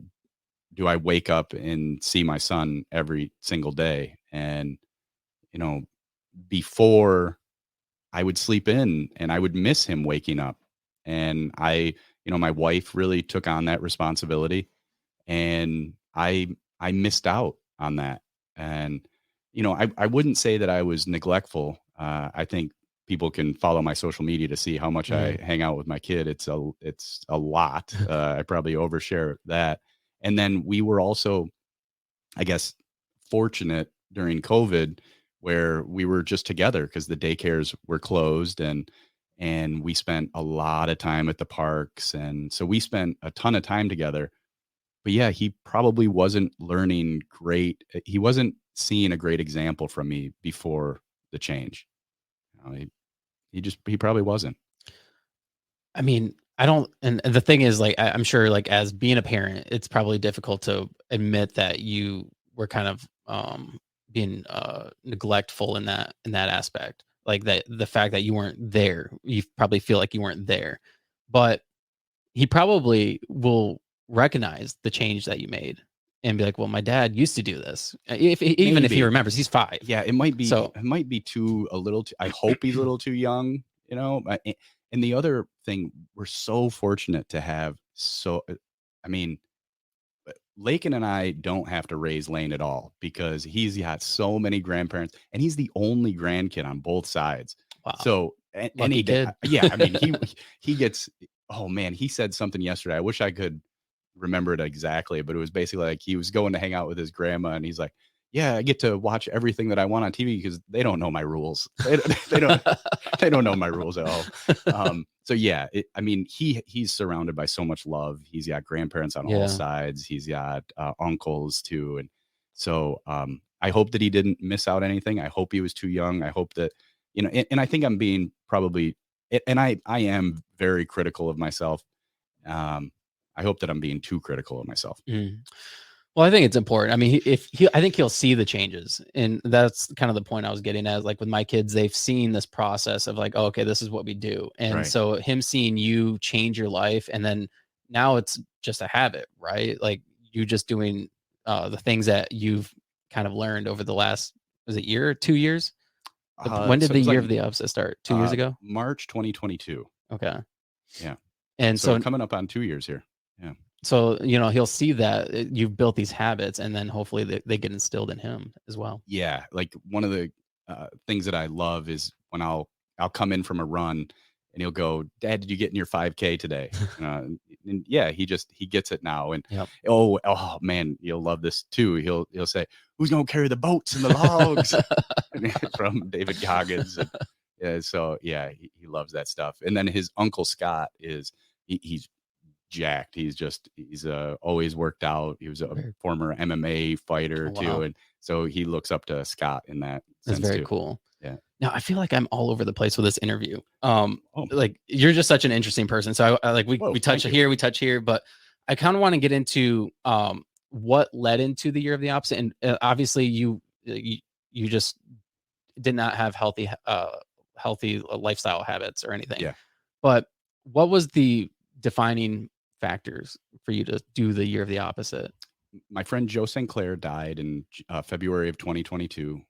do I wake up and see my son every single day? And you know, before, I would sleep in and I would miss him waking up. And my wife really took on that responsibility, and I missed out on that. And I wouldn't say that I was neglectful. I think people can follow my social media to see how much I Mhm. hang out with my kid. It's a lot. I probably overshare that. And then we were also, I guess, fortunate during COVID, where we were just together because the daycares were closed, and we spent a lot of time at the parks, and so we spent a ton of time together. But yeah, he probably wasn't learning great. He wasn't seeing a great example from me before the change. He probably wasn't. I mean, I don't, and the thing is, like, I'm sure, like, as being a parent, it's probably difficult to admit that you were kind of being neglectful in that aspect. Like that, the fact that you weren't there, you probably feel like you weren't there, but he probably will recognize the change that you made and be like, "Well, my dad used to do this." If even if he Maybe. remembers, he's 5. Yeah, it might be. So, It might be a little too. I hope he's a little too young. And the other thing, we're so fortunate to have. I mean, Lakin and I don't have to raise Lane at all because he's got so many grandparents and he's the only grandkid on both sides. Wow. So any Lucky day, kid. yeah, I mean, he gets, oh man, he said something yesterday. I wish I could remember it exactly, but it was basically like he was going to hang out with his grandma and he's like, yeah, I get to watch everything that I want on TV because they don't know my rules. They don't they don't know my rules at all. So yeah, I mean, he's surrounded by so much love. He's got grandparents on all Yeah. sides. He's got uncles too, and so I hope that he didn't miss out anything. I hope he was too young. I hope that and I think I'm being probably, and I am very critical of myself. Um, I hope that I'm being too critical of myself. Mm. Well, I think it's important. I mean, I think he'll see the changes, and that's kind of the point I was getting at. Like with my kids, they've seen this process of like, oh, okay, this is what we do, and Right. so him seeing you change your life, and then now it's just a habit, right? Like you just doing the things that you've kind of learned over the last, was it year, 2 years? When did So it the was year like of the opposite start? 2 years ago. March 2022. Okay, Yeah. and So so coming up on 2 years here. Yeah. he'll see that you've built these habits, and then hopefully they get instilled in him as well. Yeah, like one of the things that I love is when I'll come in from a run and he'll go, "Dad, did you get in your 5K today?" And yeah, he gets it now. And Yep. oh man, you'll love this too. He'll say, "Who's gonna carry the boats and the logs?" From David Goggins. And yeah, so yeah, he loves that stuff. And then his uncle Scott he's jacked. He's always worked out. He was a Very, former MMA fighter oh, too, wow. and so he looks up to Scott in that That's sense very too. cool. Yeah. Now I feel like I'm all over the place with this interview. Oh, Like you're just such an interesting person. So I like whoa, we touch thank you. here, we touch here, but I kind of want to get into what led into the year of the opposite. And obviously you just did not have healthy lifestyle habits or anything. Yeah. But what was the defining factors for you to do the year of the opposite? My friend Joe St. Clair died in February of 2022.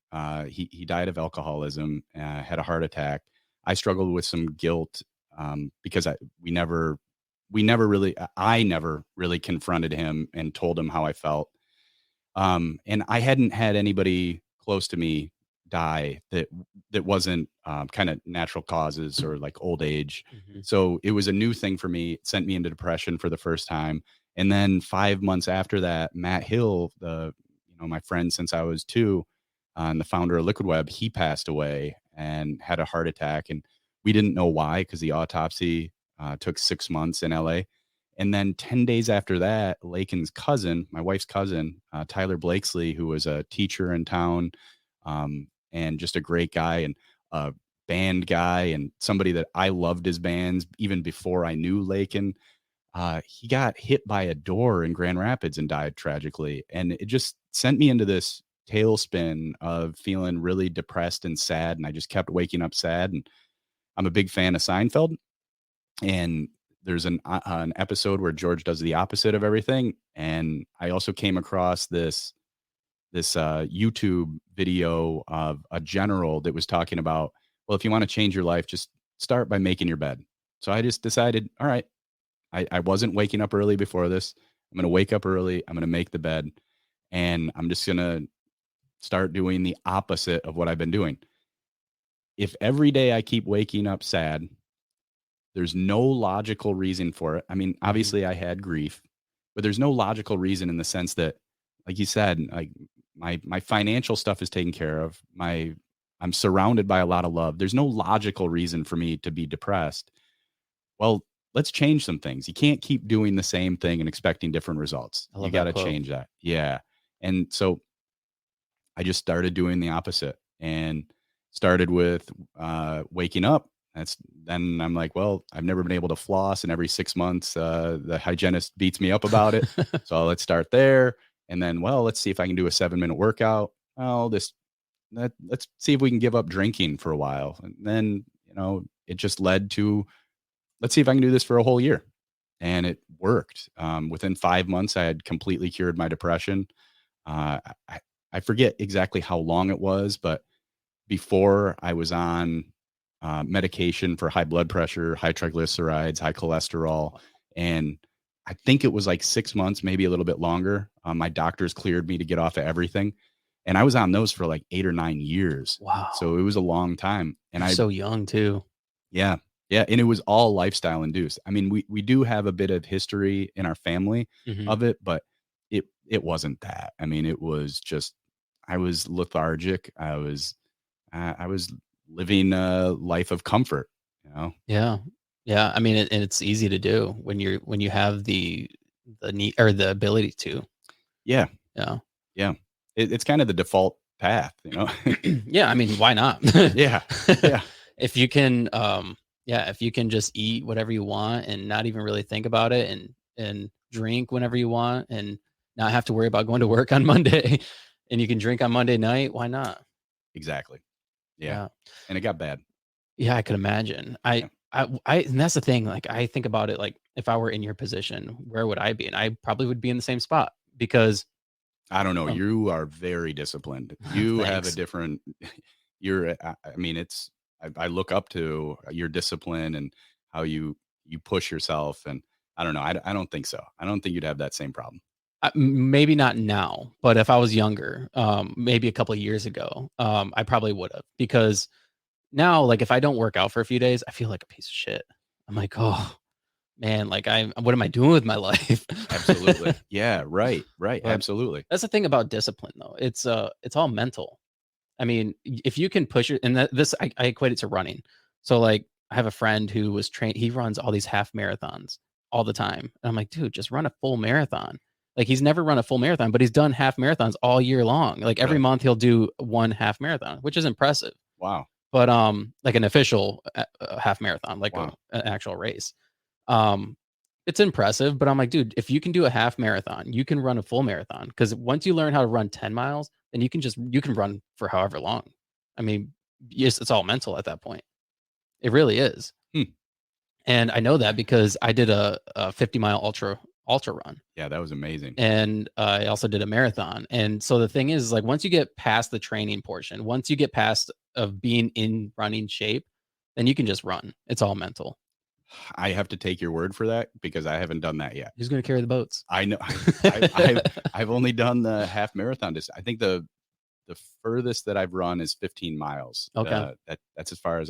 He died of alcoholism, had a heart attack. I struggled with some guilt because we never really, I never really confronted him and told him how I felt. And I hadn't had anybody close to me die that wasn't kind of natural causes or like old age. Mhm. So it was a new thing for me. It sent me into depression for the first time. And then 5 months after that, Matt Hill, my friend since I was two, and the founder of Liquid Web, he passed away and had a heart attack, and we didn't know why because the autopsy took 6 months in LA. And then 10 days after that, Lakin's cousin, my wife's cousin, Tyler Blakesley, who was a teacher in town and just a great guy and a band guy and somebody that I loved his bands even before I knew Lakin. He got hit by a door in Grand Rapids and died tragically. And it just sent me into this tailspin of feeling really depressed and sad. And I just kept waking up sad. And I'm a big fan of Seinfeld. And there's an episode where George does the opposite of everything. And I also came across this YouTube video of a general that was talking about, well, if you want to change your life, just start by making your bed. So I just decided, all right, I wasn't waking up early before this. I'm going to wake up early. I'm going to make the bed, and I'm just going to start doing the opposite of what I've been doing. If every day I keep waking up sad, there's no logical reason for it. I mean, Mhm. obviously I had grief, but there's no logical reason in the sense that, like you said, like my financial stuff is taken care of. I'm surrounded by a lot of love. There's no logical reason for me to be depressed. Well, let's change some things. You can't keep doing the same thing and expecting different results. I You love got that to quote. change that. Yeah. And so I just started doing the opposite and started with waking up. Then I'm like, well, I've never been able to floss, and every 6 months, the hygienist beats me up about it. So let's start there, and then, well, let's see if I can do a 7 minute workout. Well, let's see if we can give up drinking for a while, and then it just led to let's see if I can do this for a whole year, and it worked. Within 5 months, I had completely cured my depression. Uh, I, I forget exactly how long it was, but before I was on medication for high blood pressure, high triglycerides, high cholesterol, and I think it was like 6 months, maybe a little bit longer. My doctors cleared me to get off of everything. And I was on those for like 8 or 9 years. So Wow. it was a long time. And You're I so young too. yeah. Yeah, and it was all lifestyle induced. I mean, we do have a bit of history in our family Mhm. of it, but it wasn't that. I mean, it was just I was lethargic. I was living a life of comfort, you know? Yeah. Yeah, I mean, and it's easy to do when you have the need or the ability to. Yeah, Yeah. yeah. It's kind of the default path, you know? Yeah, I mean, why not? Yeah, yeah, If you can, yeah, if you can just eat whatever you want and not even really think about it and drink whenever you want and not have to worry about going to work on Monday and you can drink on Monday night, why not? exactly. Yeah, Yeah. and it got bad. Yeah, I could imagine. Yeah. And that's the thing, like, I think about it, like, if I were in your position, where would I be? And I probably would be in the same spot because, I don't know, um you are very disciplined. You have a thanks. different I mean, it's I look up to your discipline and how you push yourself, and I don't know, I don't think so. I don't think you'd have that same problem. Maybe not now, but if I was younger, maybe a couple of years ago, I probably would have because now, like, if I don't work out for a few days, I feel like a piece of shit. I'm like, "Oh, man, like, what am I doing with my life?" Absolutely. Yeah, right, right, But absolutely. that's the thing about discipline, though. It's all mental. I mean, if you can push it and I equate it to running. So, like, I have a friend who was trained he runs all these half marathons all the time. And I'm like, "Dude, just run a full marathon." Like, he's never run a full marathon, but he's done half marathons all year long. Like, every Really? month he'll do 1 half marathon, which is impressive. Wow, But, like an official, half marathon, like wow. an actual race. Um, it's impressive, but I'm like, "Dude, if you can do a half marathon, you can run a full marathon. Because once you learn how to run 10 miles, then you can run for however long." I mean, yes, it's all mental at that point. It really is. Hmm. And I know that because I did a 50-mile ultra run, Yeah, that was amazing. and, I also did a marathon, and so the thing is, like, once you get past the training portion, once you get past of being in running shape, then you can just run. It's all mental. I have to take your word for that because I haven't done that yet. Who's gonna carry the boats? I know I've only done the half marathon I think the furthest that I've run is 15 miles. Okay. That's as far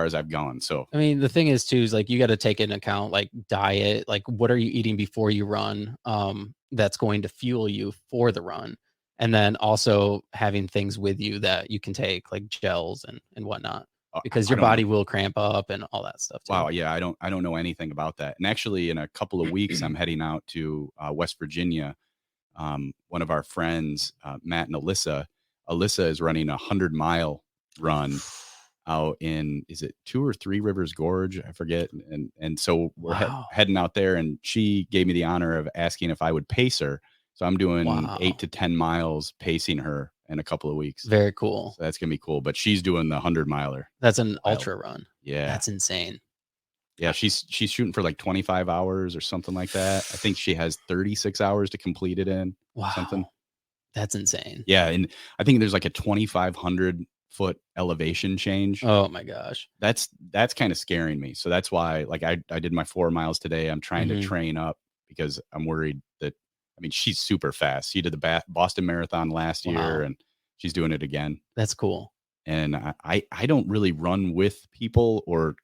as I've gone. So, I mean, the thing is too is like you got to take into account like diet, like what are you eating before you run, that's going to fuel you for the run, and then also having things with you that you can take like gels and whatnot, because I your don't know. body will cramp up and all that stuff too. Wow, yeah, I don't know anything about that. And actually, in a couple of weeks, I'm heading out to West Virginia. One of our friends, Matt and Alyssa is running 100-mile run out in is it Two or Three Rivers Gorge? I forget. And so we're Wow. heading out there, and she gave me the honor of asking if I would pace her. So I'm doing Wow. 8 to 10 miles pacing her in a couple of weeks. Very cool. So that's gonna be cool. But she's doing the 100-miler. That's an Wild. ultra run. Yeah. That's insane. Yeah, she's shooting for like 25 hours or something like that. I think she has 36 hours to complete it in something. Wow. That's insane. Yeah, and I think there's like a 2,500-foot elevation change. Oh my gosh. That's kind of scaring me. So that's why like I did my 4 miles today. I'm trying to Hmm. train up because I'm worried that I mean, she's super fast. She did the Boston Marathon last year Wow. and she's doing it again. That's cool. And I don't really run with people or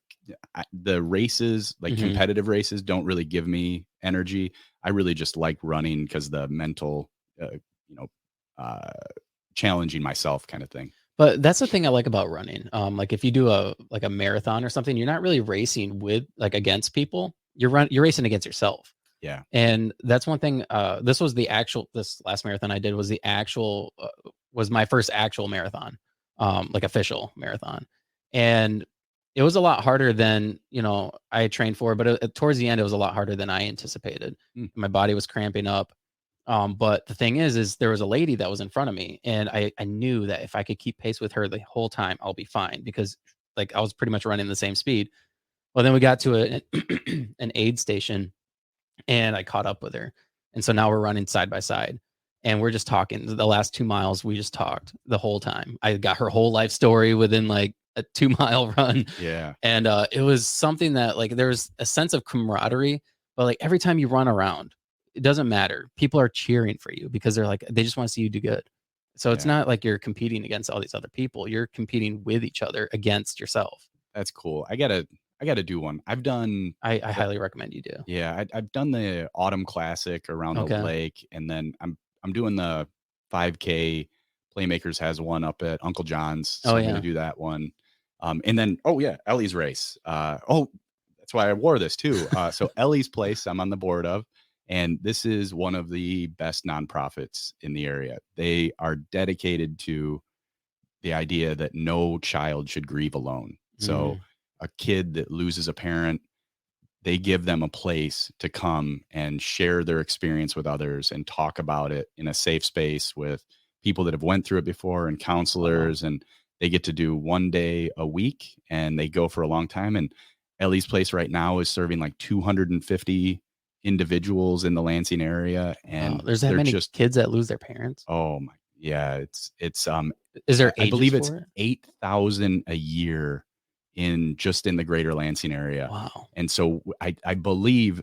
the races, like Hmm. competitive races, don't really give me energy. I really just like running because the mental, you know, uh, challenging myself kind of thing. But that's the thing I like about running. Like if you do a marathon or something, you're not really racing with like against people. You're racing against yourself. Yeah. And that's one thing. This last marathon I did was was my first actual marathon, like official marathon, and it was a lot harder than I had trained for. But towards the end, it was a lot harder than I anticipated. Mm. My body was cramping up. But the thing is there was a lady that was in front of me, and I knew that if I could keep pace with her the whole time, I'll be fine because like I was pretty much running the same speed. Well, then we got to an aid station and I caught up with her. And so now we're running side by side and we're just talking. The last 2 miles, we just talked the whole time. I got her whole life story within like a 2 mile run. Yeah. And it was something that like there was a sense of camaraderie But like every time you run around, it doesn't matter. People are cheering for you because they're like, they just want to see you do good. So it's Yeah, not like you're competing against all these other people. You're competing with each other against yourself. that's cool. I gotta do one. I've done I the highly recommend you do. Yeah, I've done the autumn classic around the Okay. lake, and then I'm doing the 5K. Playmakers has one up at Uncle John's, Oh so I'm gonna yeah. do that one. And then oh yeah, Ellie's race. Oh, that's why I wore this too. So Ellie's Place, I'm on the board of, and this is one of the best nonprofits in the area. They are dedicated to the idea that no child should grieve alone. So Mm, a kid that loses a parent, they give them a place to come and share their experience with others and talk about it in a safe space with people that have went through it before and wow. counselors, and they get to do one day a week and they go for a long time. And Ellie's Place right now is serving like 250 individuals in the Lansing area, Wow. and There's that they're many just kids that lose their parents. oh my yeah, it's Is there I ages believe it's for it? 8,000 a year in just in the greater Lansing area. Wow. And so I believe,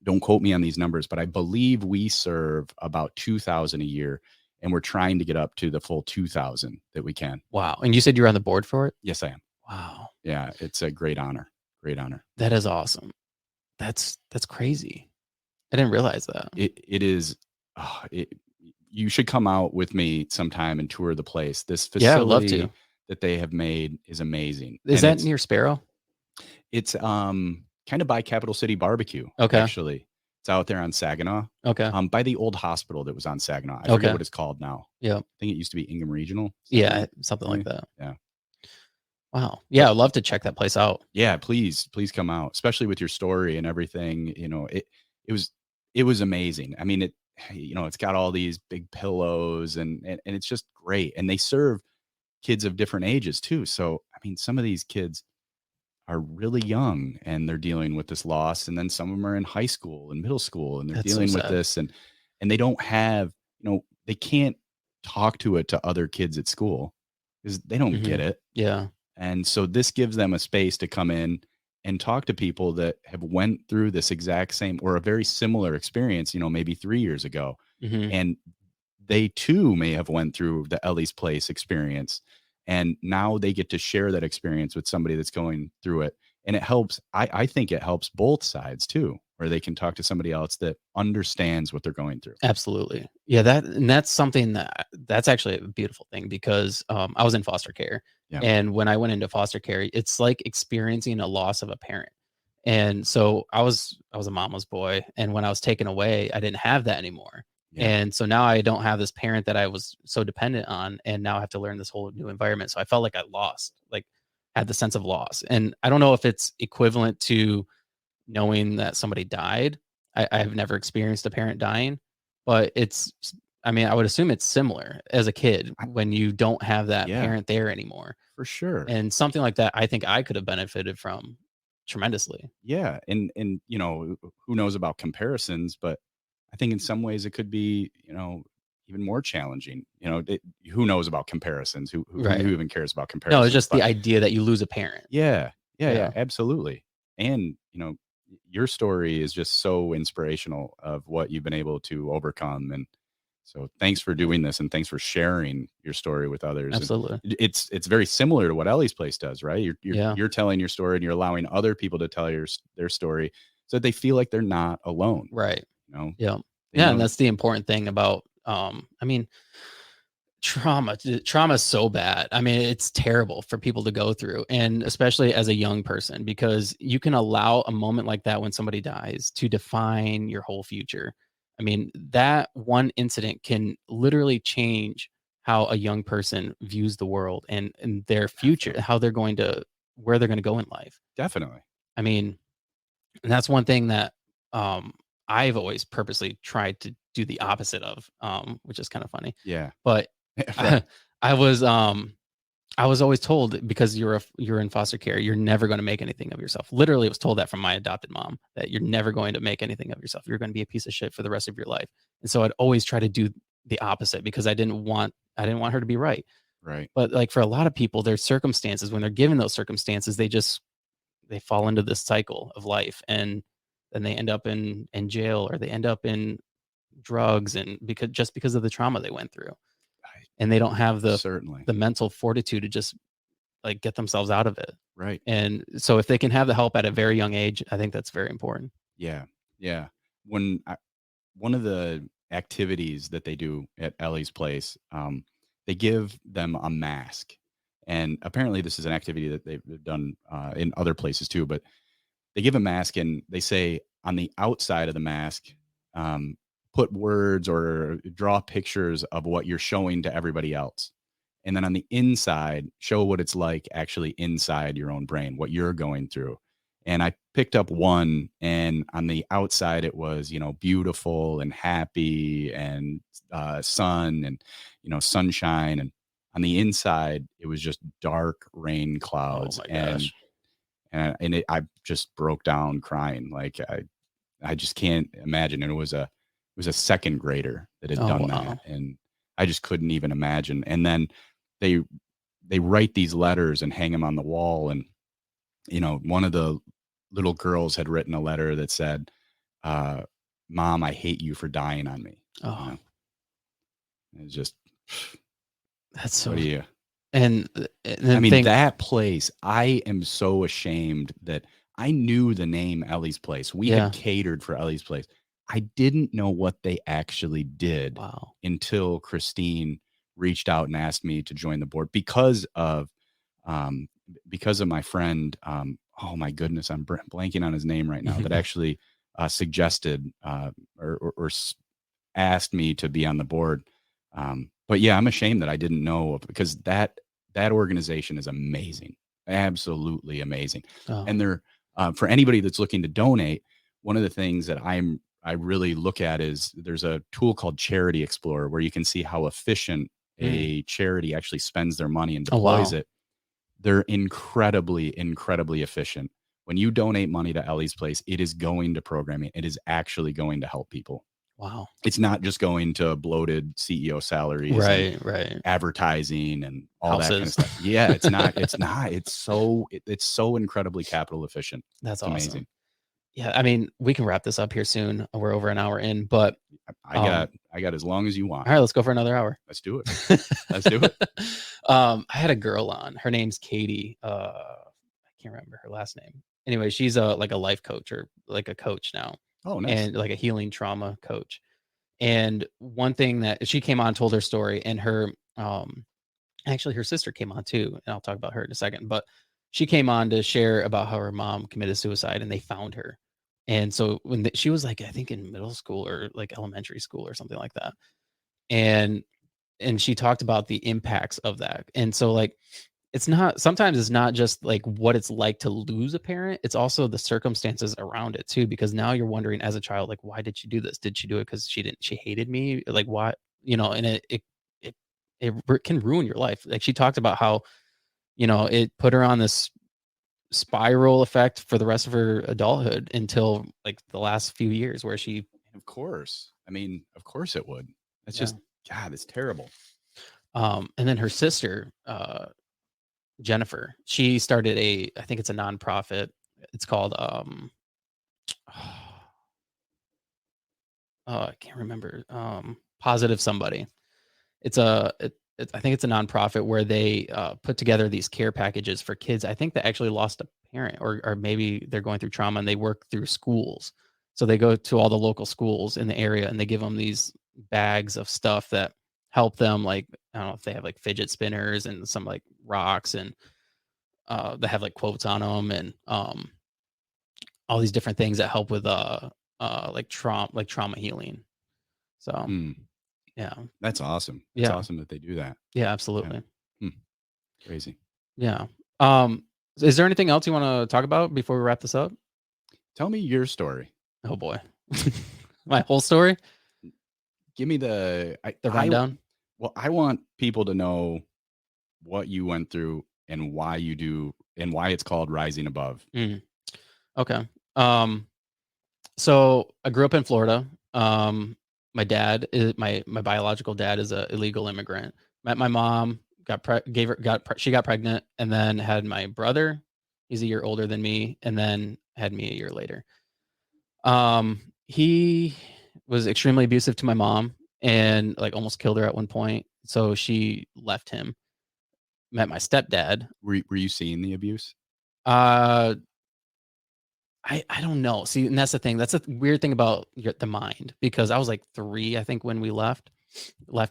don't quote me on these numbers, but I believe we serve about 2,000 a year, and we're trying to get up to the full 2,000 that we can. Wow. And you said you're on the board for it? Yes, I am. Wow. Yeah, it's a great honor. Great honor. That is awesome. That's crazy. I didn't realize that. It is. It, you should come out with me sometime and tour the place. This Yeah, I would love to. facility that they have made is amazing, Is and that near Sparrow? it's kind of by Capital City Barbecue, Okay. actually. It's out there on Saginaw, Okay. by the old hospital that was on Saginaw. I forget Okay. what it's called now. Yeah. I think it used to be Ingham Regional, Yeah, Saginaw, something like maybe? that. Yeah. Wow. Yeah, But I'd love to check that place out. yeah, please come out, especially with your story and everything. It was it was amazing. I mean, it's got all these big pillows and it's just great. And they serve kids of different ages too. So I mean, some of these kids are really young and they're dealing with this loss, and then some of them are in high school and middle school and they're That's so dealing with sad. this, and they don't have, they can't talk to it to other kids at school because they don't get Mhm. it. Yeah. And so this gives them a space to come in and talk to people that have went through this exact same or a very similar experience, maybe 3 years ago. Mhm. And they too may have went through the Ellie's Place experience, and now they get to share that experience with somebody that's going through it. And it helps. I think it helps both sides too, where they can talk to somebody else that understands what they're going through. Absolutely. Yeah, that's something that's actually a beautiful thing because I was in foster care, Yeah. and when I went into foster care, it's like experiencing a loss of a parent. And so I was a mama's boy, and when I was taken away, I didn't have that anymore. Yeah. And so now I don't have this parent that I was so dependent on, and now I have to learn this whole new environment. So I felt like I lost, like had the sense of loss. And I don't know if it's equivalent to knowing that somebody died. I've never experienced a parent dying, but I mean, I would assume it's similar as a kid I, when you don't have that yeah, parent there anymore. for sure. And something like that, I think I could have benefited from tremendously. Yeah. And who knows about comparisons, but I think in some ways it could be, even more challenging. Who knows about comparisons? Who Right. even cares about No, it's comparisons? just the But idea that you lose a parent. yeah, yeah, Yeah, absolutely. And your story is just so inspirational of what you've been able to overcome. And so thanks for doing this, and thanks for sharing your story with others. And absolutely. it's very similar to what Ellie's Place does, right? Yeah, You're telling your story and you're allowing other people to tell their story so that they feel like they're not alone. right. You know, Yeah. they Yeah, and know. that's the important thing about I mean, trauma is so bad. I mean, it's terrible for people to go through, and especially as a young person, because you can allow a moment like that when somebody dies to define your whole future. I mean, that one incident can literally change how a young person views the world and their future, Definitely, how they're going to where they're going to go in life. definitely. I mean, and that's one thing that I've always purposely tried to do the opposite of, which is kind of funny. Yeah. But Right. I was I was always told because you're in foster care, you're never going to make anything of yourself. Literally, I was told that from my adopted mom that you're never going to make anything of yourself. You're going to be a piece of shit for the rest of your life. And so I'd always try to do the opposite because I didn't want her to be right. Right. But like for a lot of people, their circumstances when they're given those circumstances, they fall into this cycle of life, and and they end up in jail, or they end up in drugs, and because of the trauma they went through, I- and they don't have certainly. the mental fortitude to just like get themselves out of it. Right. And so if they can have the help at a very young age, I think that's very important. Yeah. Yeah. One of the activities that they do at Ellie's place, they give them a mask. And apparently this is an activity that they've done in other places too, but they give a mask and they say on the outside of the mask, um, put words or draw pictures of what you're showing to everybody else. And then on the inside, show what it's like actually inside your own brain, what you're going through. And I picked up one, and on the outside, it was, beautiful and happy and sun and, sunshine. And on the inside, it was just dark rain Oh clouds. my And gosh. I just broke down crying. Like I just can't imagine. And it was a second grader that had Oh done wow. that, and I just couldn't even imagine. And then they they write these letters and hang them on the wall. And one of the little girls had written a letter that said, uh, "Mom, I hate you for dying on me." You Oh, know, it's just that's what so. do you? And I then mean, think, that place, I am so ashamed that I knew the name Ellie's Place. We had yeah. catered for Ellie's Place. I didn't know what they actually did Wow. until Christine reached out and asked me to join the board um, because of my friend. Oh my goodness, I'm blanking on his name right now. That actually suggested or asked me to be on the board. But yeah, I'm ashamed that I didn't know because that organization is amazing, absolutely amazing. Oh. And they're for anybody that's looking to donate. One of the things that I really look at is there's a tool called Charity Explorer where you can see how efficient Mm. a charity actually spends their money and Oh deploys wow. it. They're incredibly, incredibly efficient. When you donate money to Ellie's Place, it is going to programming. It is actually going to help people. Wow. It's not just going to bloated CEO salaries and Right. Right. advertising and all that kind of Houses. stuff. Yeah, it's not. It's not. It's so incredibly capital efficient. That's It's awesome. amazing. Yeah. I mean, we can wrap this up here soon. We're over an hour in, but I um, got I got as long as you want. all right, let's go for another hour. Let's do it. Let's do it. I had a girl on. Her name's Katie. I can't remember her last name. Anyway, she's a like a life coach, or like a coach now, Oh, nice. and like a healing trauma coach. And one thing that she came on, told her story, and actually her sister came on too, and I'll talk about her in a second. But she came on to share about how her mom committed suicide and they found her. And so when she was like, I think in middle school or like elementary school or something like that, and she talked about the impacts of that. And so like sometimes it's not just like what it's like to lose a parent, it's also the circumstances around it too, because now you're wondering as a child, like, why did she do this? Did she do it because she hated me? Like, why? And it can ruin your life. Like, she talked about how it put her on this spiral effect for the rest of her adulthood until like the last few years, where she Of course. I mean, of course it would. That's yeah. just God. It's terrible. And then her sister, Jennifer, she started I think it's a nonprofit. It's called I can't remember. Positive Somebody. I think it's a nonprofit where they put together these care packages for kids. I think that actually lost a parent, or maybe they're going through trauma, and they work through schools. So they go to all the local schools in the area and they give them these bags of stuff that help them. Like, I don't know if they have like fidget spinners and some like rocks, and they have like quotes on them, and all these different things that help with like trauma healing. So Hmm. yeah. That's awesome. That's Yeah. awesome that they do that. Yeah, Yeah. absolutely. Hmm. Crazy. Yeah. Um, is there anything else you want to talk about before we wrap this up? Tell me your story. Oh boy. My whole story? Give me the The rundown? well, I want people to know what you went through and why you do and why it's called Rising Above. Mm, okay. Um, so I grew up in Florida. My dad is my biological dad is a illegal immigrant. Met my mom, she got pregnant, and then had my brother. He's a year older than me, and then had me a year later. He was extremely abusive to my mom and like almost killed her at one point. So she left him, met my stepdad. Were you seeing the abuse? Uh, I don't know. See, and that's the thing. That's a weird thing about the mind, because I was like 3, I think, when we left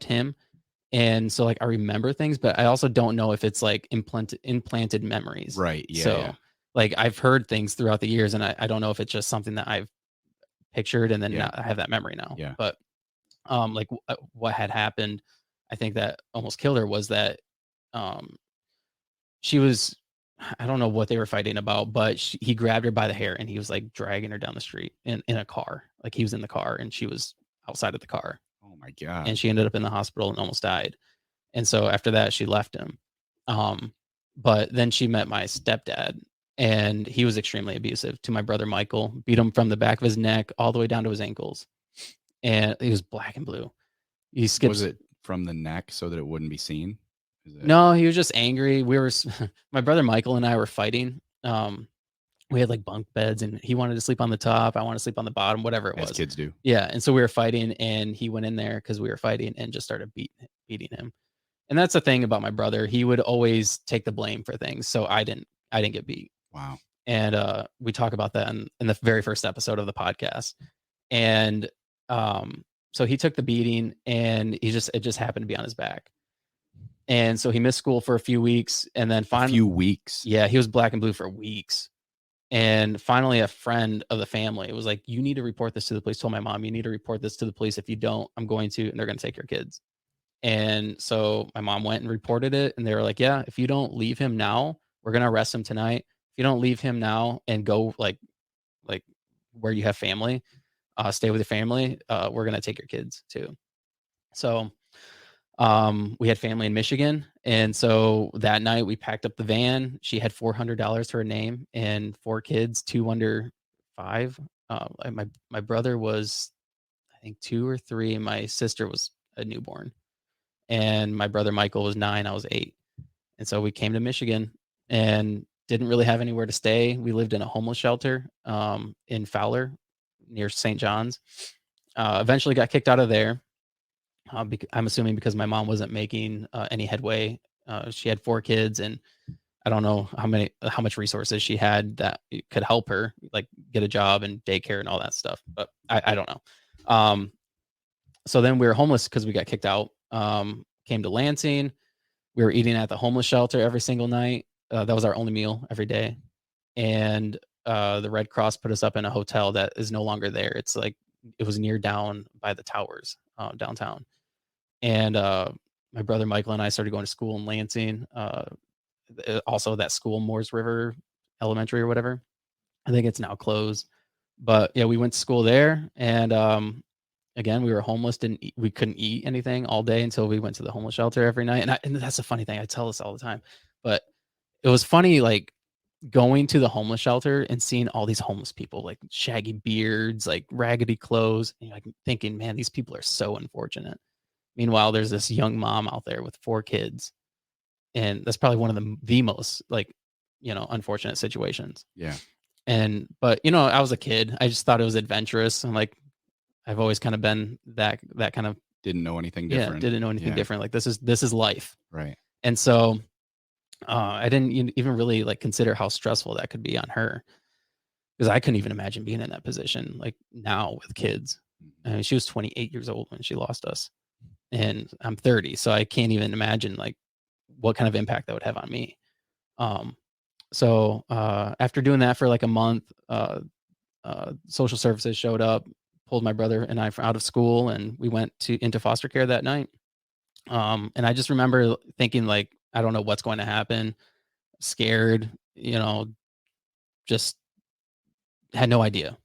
him. And so like I remember things, but I also don't know if it's like implanted memories. Right. Yeah. Yeah. So like I've heard things throughout the years, and I don't know if it's just something that I've pictured and then Yeah. now I have that memory now. Yeah. But like what had happened, I think that almost killed her, was that um she was, I don't know what they were fighting about, but he grabbed her by the hair and he was like dragging her down the street in a car. Like he was in the car and she was outside of the car, Oh my God. and she ended up in the hospital and almost died. And so after that, she left him. But then she met my stepdad, and he was extremely abusive to my brother Michael, beat him from the back of his neck all the way down to his ankles. And he was black and blue. He skips. Was it from the neck so that it wouldn't be seen? No, he was just angry. My brother Michael and I were fighting. We had like bunk beds, and he wanted to sleep on the top. I wanted to sleep on the bottom, whatever it was. As kids do. Yeah. And so we were fighting, and he went in there because we were fighting and just started beating him. And that's the thing about my brother. He would always take the blame for things. So I didn't get beat. Wow. And we talk about that in the very first episode of the podcast. And so he took the beating, and it just happened to be on his back. And so he missed school for a few weeks, and then finally, a few weeks. Yeah, he was black and blue for weeks. And finally, a friend of the family was like, "You need to report this to the police." Told my mom, "You need to report this to the police. If you don't, I'm going to, and they're going to take your kids." And so my mom went and reported it, and they were like, "Yeah, if you don't leave him now, we're going to arrest him tonight. If you don't leave him now and go like where you have family, stay with your family, we're going to take your kids too." So we had family in Michigan, and so that night we packed up the van. She had $400 to her name and 4 kids, 2 under 5. My brother was, I think, 2 or 3, and my sister was a newborn. And my brother Michael was 9, I was 8. And so we came to Michigan and didn't really have anywhere to stay. We lived in a homeless shelter in Fowler near St. John's. Eventually got kicked out of there. I'm assuming because my mom wasn't making any headway. She had 4 kids, and I don't know how much resources she had that could help her, like get a job and daycare and all that stuff. But I don't know. So then we were homeless because we got kicked out. Came to Lansing. We were eating at the homeless shelter every single night. That was our only meal every day. And the Red Cross put us up in a hotel that is no longer there. It's like it was near down by the towers downtown. And my brother Michael and I started going to school in Lansing. Also, that school, Moores River Elementary or whatever. I think it's now closed. But yeah, we went to school there, and again, we were homeless. We couldn't eat anything all day until we went to the homeless shelter every night. And that's a funny thing. I tell this all the time, but it was funny, like going to the homeless shelter and seeing all these homeless people, like shaggy beards, like raggedy clothes, and like thinking, man, these people are so unfortunate. Meanwhile, there's this young mom out there with 4 kids, and that's probably one of the most like, unfortunate situations. Yeah. But I was a kid. I just thought it was adventurous, and like I've always kind of been that kind of didn't know anything different. Yeah, didn't know anything different. Like this is life. Right. And so I didn't even really like consider how stressful that could be on her, because I couldn't even imagine being in that position like now with kids. I mean, she was 28 years old when she lost us, and I'm 30, so I can't even imagine like what kind of impact that would have on me. So after doing that for like a month, social services showed up, pulled my brother and I out of school, and we went into foster care that night. And I just remember thinking like, I don't know what's going to happen, scared, just had no idea.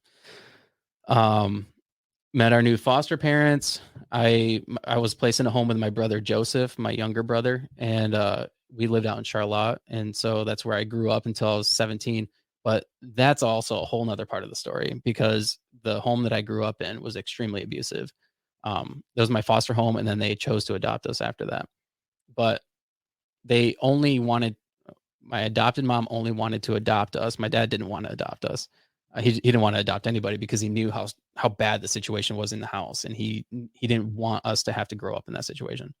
Met our new foster parents. I was placed in a home with my brother Joseph, my younger brother, and we lived out in Charlotte, and so that's where I grew up until I was 17. But that's also a whole nother part of the story, because the home that I grew up in was extremely abusive. That was my foster home, and then they chose to adopt us after that. But my adopted mom only wanted to adopt us. My dad didn't want to adopt us. He didn't want to adopt anybody because he knew how bad the situation was in the house, and he didn't want us to have to grow up in that situation.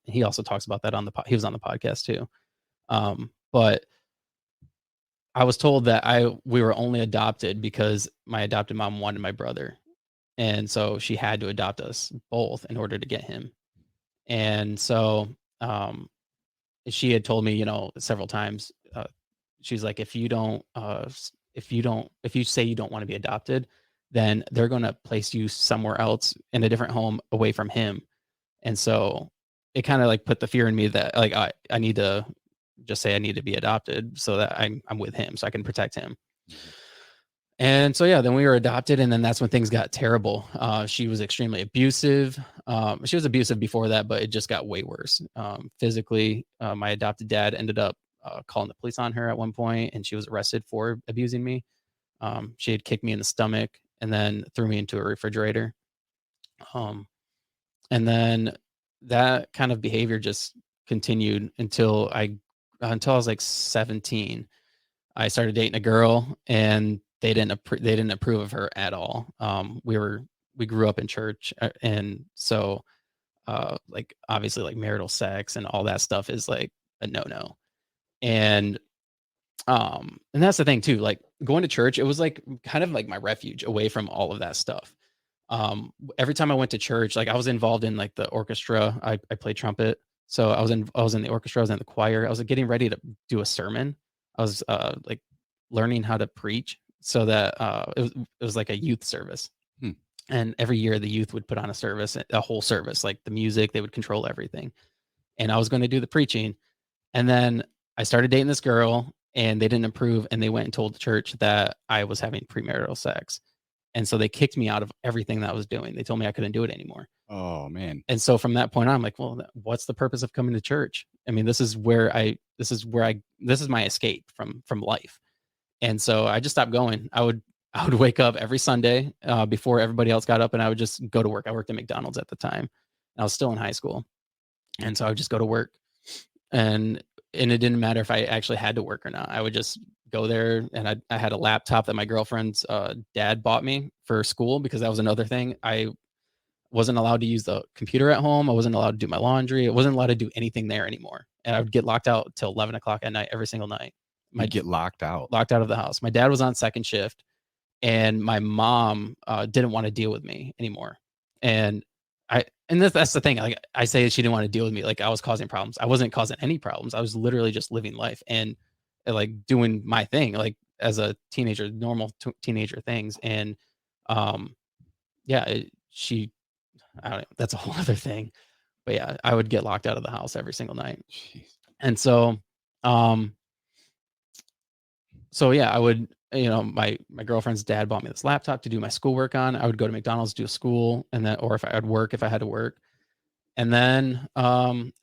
He also talks about that he was on the podcast too. But I was told that we were only adopted because my adopted mom wanted my brother, and so she had to adopt us both in order to get him. And so she had told me, several times, she's like, if you say you don't want to be adopted, then they're going to place you somewhere else in a different home away from him. And so it kind of like put the fear in me that like I need to just say I need to be adopted so that I'm with him so I can protect him. And so, yeah, then we were adopted, and then that's when things got terrible. She was extremely abusive. She was abusive before that, but it just got way worse. Physically, my adopted dad ended up calling the police on her at one point, and she was arrested for abusing me. She had kicked me in the stomach and then threw me into a refrigerator. And then that kind of behavior just continued until I was like 17. I started dating a girl, and they didn't approve of her at all. We grew up in church, and so like obviously like marital sex and all that stuff is like a no. And that's the thing too, like going to church, it was like kind of like my refuge away from all of that stuff. Every time I went to church, like I was involved in like the orchestra. I played trumpet. So I was in the orchestra, I was in the choir. I was like, getting ready to do a sermon. I was like learning how to preach so that it was like a youth service. And every year the youth would put on a whole service, like the music, they would control everything. And I was going to do the preaching. And then I started dating this girl, and they didn't approve, and they went and told the church that I was having premarital sex. And so they kicked me out of everything that I was doing. They told me I couldn't do it anymore. Oh man. And so from that point on, I'm like, well, what's the purpose of coming to church? I mean, this is my escape from life. And so I just stopped going. I would wake up every Sunday before everybody else got up, and I would just go to work. I worked at McDonald's at the time. I was still in high school. And so I would just go to work, and it didn't matter if I actually had to work or not. I would just go there, and I had a laptop that my girlfriend's dad bought me for school, because that was another thing. I wasn't allowed to use the computer at home. I wasn't allowed to do my laundry. I wasn't allowed to do anything there anymore. And I would get locked out till 11 o'clock at night every single night. You'd get locked out of the house. My dad was on second shift, and my mom didn't want to deal with me anymore. And that's the thing. Like I say, she didn't want to deal with me. Like I was causing problems. I wasn't causing any problems. I was literally just living life and like doing my thing, like as a teenager, normal teenager things. And yeah, I don't know, that's a whole other thing. But yeah, I would get locked out of the house every single night. Jeez. And so, yeah, I would, my girlfriend's dad bought me this laptop to do my schoolwork on. I would go to McDonald's, do school, and then, or if I had to work. And then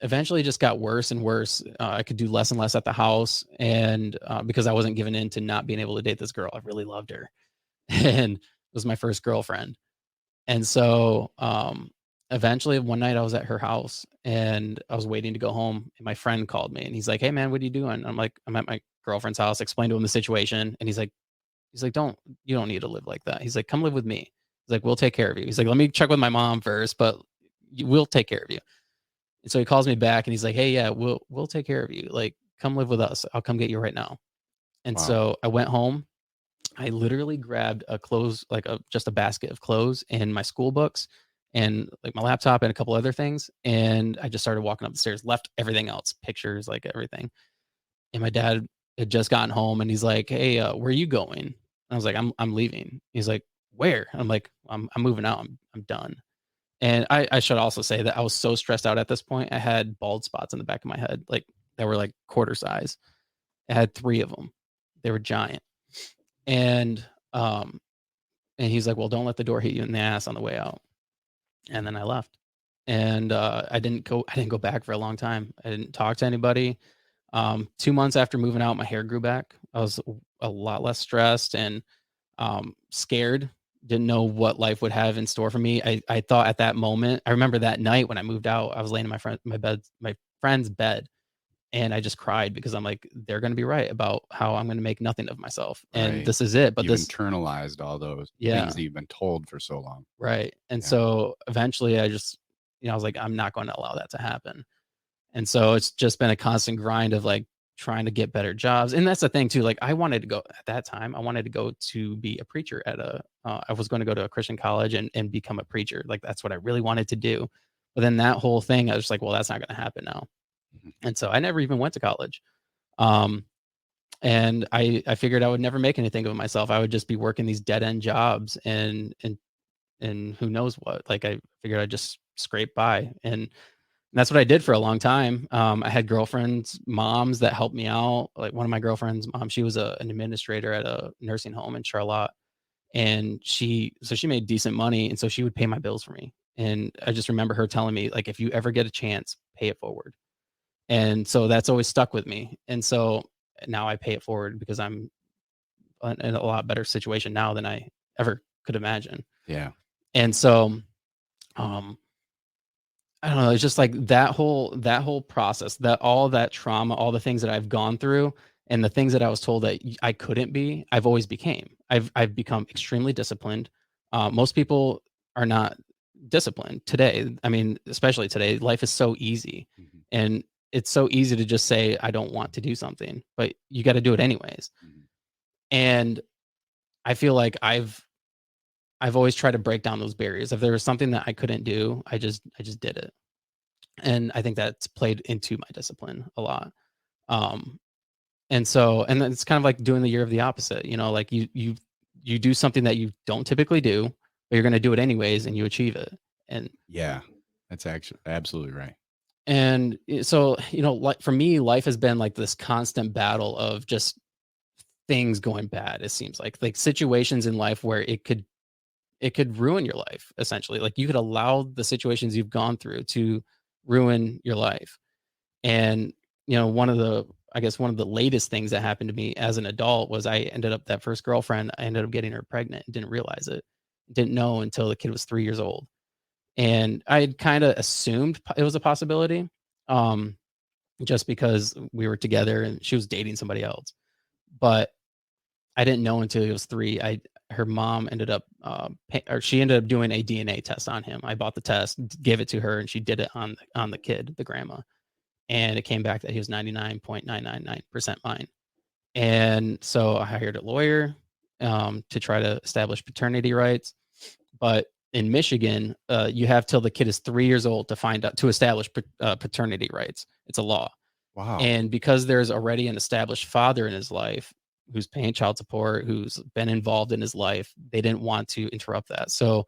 eventually it just got worse and worse. I could do less and less at the house. And because I wasn't given in to not being able to date this girl, I really loved her. And it was my first girlfriend. And so eventually one night I was at her house, and I was waiting to go home, and my friend called me, and he's like, "Hey man, what are you doing?" I'm like, "I'm at my girlfriend's house." Explained to him the situation. And he's like, you don't need to live like that. He's like, "Come live with me." He's like, "We'll take care of you." He's like, "Let me check with my mom first, but we'll take care of you." And so he calls me back, and he's like, "Hey, yeah, we'll take care of you. Like, come live with us. I'll come get you right now." And Wow. so I went home. I literally grabbed just a basket of clothes and my school books and like my laptop and a couple other things. And I just started walking up the stairs, left everything else, pictures, like everything. And my dad had just gotten home, and he's like, "Hey, where are you going?" And I was like, I'm leaving." He's like, "Where?" I'm like, I'm moving out. I'm done." And I should also say that I was so stressed out at this point. I had bald spots on the back of my head, like that were like quarter size. I had 3 of them. They were giant. And he's like, "Well, don't let the door hit you in the ass on the way out." And then I left. And I didn't go back for a long time. I didn't talk to anybody. 2 months after moving out, my hair grew back. I was a lot less stressed and scared. Didn't know what life would have in store for me. I thought at that moment, I remember that night when I moved out, I was laying in my friend's bed, And I just cried because I'm like, they're going to be right about how I'm going to make nothing of myself. And Right. this is it. But You've this, internalized all those yeah, things that you've been told for so long. right. And Yeah. so eventually I just, I was like, I'm not going to allow that to happen. And so it's just been a constant grind of like trying to get better jobs. And that's the thing too. Like I wanted to go at that time, I wanted to go to be a preacher at I was going to go to a Christian college and become a preacher. Like that's what I really wanted to do. But then that whole thing, I was like, well, that's not going to happen now. Mhm. And so I never even went to college. Um, and I figured I would never make anything of myself. I would just be working these dead end jobs and who knows what. Like I figured I'd just scrape by, and that's what I did for a long time. I had girlfriends, moms that helped me out. Like one of my girlfriends' mom, she was an administrator at a nursing home in Charlotte, and she made decent money, and so she would pay my bills for me. And I just remember her telling me like, if you ever get a chance, pay it forward. And so that's always stuck with me. And so now I pay it forward because I'm in a lot better situation now than I ever could imagine. Yeah. And so, um, I don't know. It's just like that whole process, that all that trauma, all the things that I've gone through, and the things that I was told that I couldn't be, I've always became. I've become extremely disciplined. Most people are not disciplined today. I mean, especially today, life is so easy, Mhm. and it's so easy to just say I don't want to do something, but you got to do it anyways. Mhm. And I feel like I've always tried to break down those barriers. If there was something that I couldn't do, I just did it. And I think that's played into my discipline a lot. Um, and then it's kind of like doing the year of the opposite, like you do something that you don't typically do, but you're going to do it anyways and you achieve it. And Yeah. That's actually absolutely right. so, like for me, life has been like this constant battle of just things going bad. It seems like situations in life where it could ruin your life essentially. Like you could allow the situations you've gone through to ruin your life. And one of the latest things that happened to me as an adult was I ended up that first girlfriend, I ended up getting her pregnant and didn't realize it. Didn't know until the kid was 3 years old. And I had kind of assumed it was a possibility, um, just because we were together and she was dating somebody else. But I didn't know until he was 3. Her mom ended up, or she ended up doing a DNA test on him. I bought the test, gave it to her, and she did it on the kid, the grandma, and it came back that he was 99.999% mine. And so I hired a lawyer to try to establish paternity rights. But in Michigan, you have till the kid is 3 years old to find out to establish paternity rights. It's a law. Wow. And because there's already an established father in his life who's paying child support, who's been involved in his life, they didn't want to interrupt that. So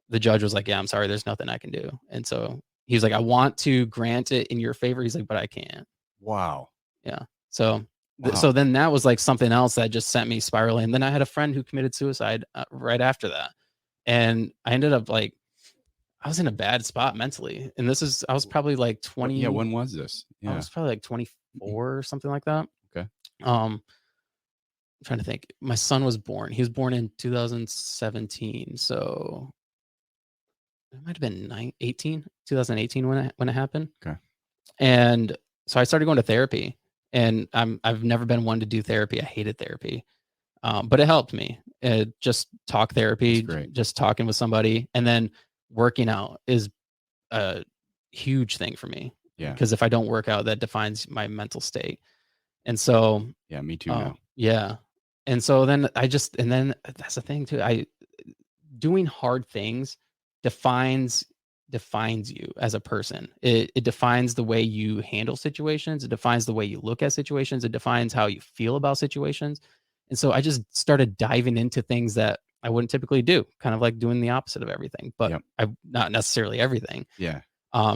the judge was like, "Yeah, I'm sorry, there's nothing I can do." And so he was like, "I want to grant it in your favor." He's like, "But I can't." Wow. Yeah. So Wow. so then that was like something else that just sent me spiraling. And then I had a friend who committed suicide right after that. And I ended up like I was in a bad spot mentally. And I was probably like What, yeah, 20, when was this? I Yeah. was probably like 24 or something like that. Okay. Um I'm trying to think. My son was born. He was born in 2017. So it might have been 2018 when it happened. Okay. And so I started going to therapy, and I've never been one to do therapy. I hated therapy. But it helped me. Just talk That's therapy, great. just talking with somebody, and then working out is a huge thing for me Yeah. because if I don't work out, that defines my mental state. And so, Yeah. Me too now. yeah. And so then and then that's the thing too. Doing hard things defines defines you as a person. It defines the way you handle situations. It defines the way you look at situations. It defines how you feel about situations. And so I just started diving into things that I wouldn't typically do, kind of like doing the opposite of everything, but Yep. I not necessarily everything. Yeah.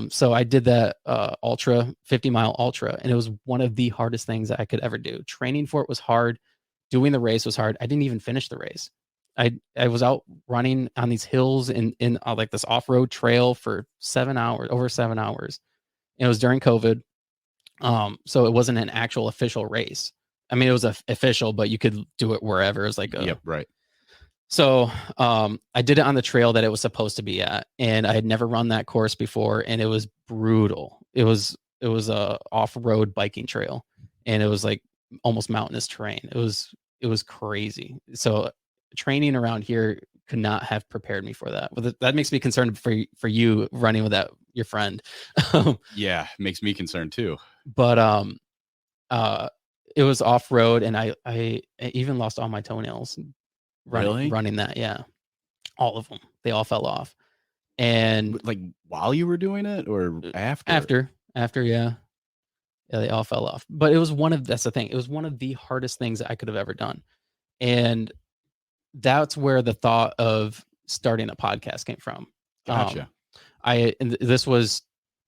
So I did that ultra 50-mile ultra, and it was one of the hardest things that I could ever do. Training for it was hard. Doing the race was hard. I didn't even finish the race. I was out running on these hills in like this off road trail for 7 hours, over 7 hours. And it was during COVID, so it wasn't an actual official race. I mean, it was official, but you could do it wherever. It was like Yep. Right. so I did it on the trail that it was supposed to be at, and I had never run that course before, and it was brutal. a off-road biking trail, and it was like almost mountainous terrain. It was crazy. So training around here could not have prepared me for that. But that makes me concerned for you running with that your friend. Yeah, makes me concerned too. But uh it was off-road, and I even lost all my toenails Really? running that. Yeah, all of them. They all fell off. And Like while you were doing it or after? after, yeah. Yeah, they all fell off. But it was that's the thing. It was one of the hardest things that I could have ever done. And that's where the thought of starting a podcast came from. Um, Gotcha. this was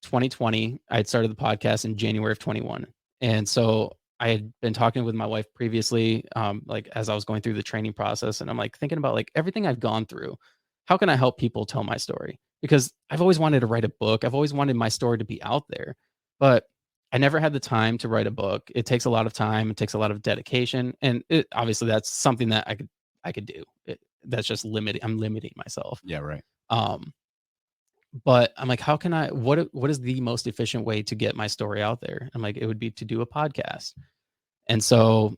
2020. I had started the podcast in January of 21. And so I had been talking with my wife previously, like as I was going through the training process, and I'm like thinking about like everything I've gone through. How can I help people tell my story? Because I've always wanted to write a book. I've always wanted my story to be out there, but I never had the time to write a book. It takes a lot of time. It takes a lot of dedication, and obviously that's something that I could do. That's just limiting. I'm limiting myself. Yeah, right. Um, but I'm like, how can I? What is the most efficient way to get my story out there? I'm like, it would be to do a podcast. And so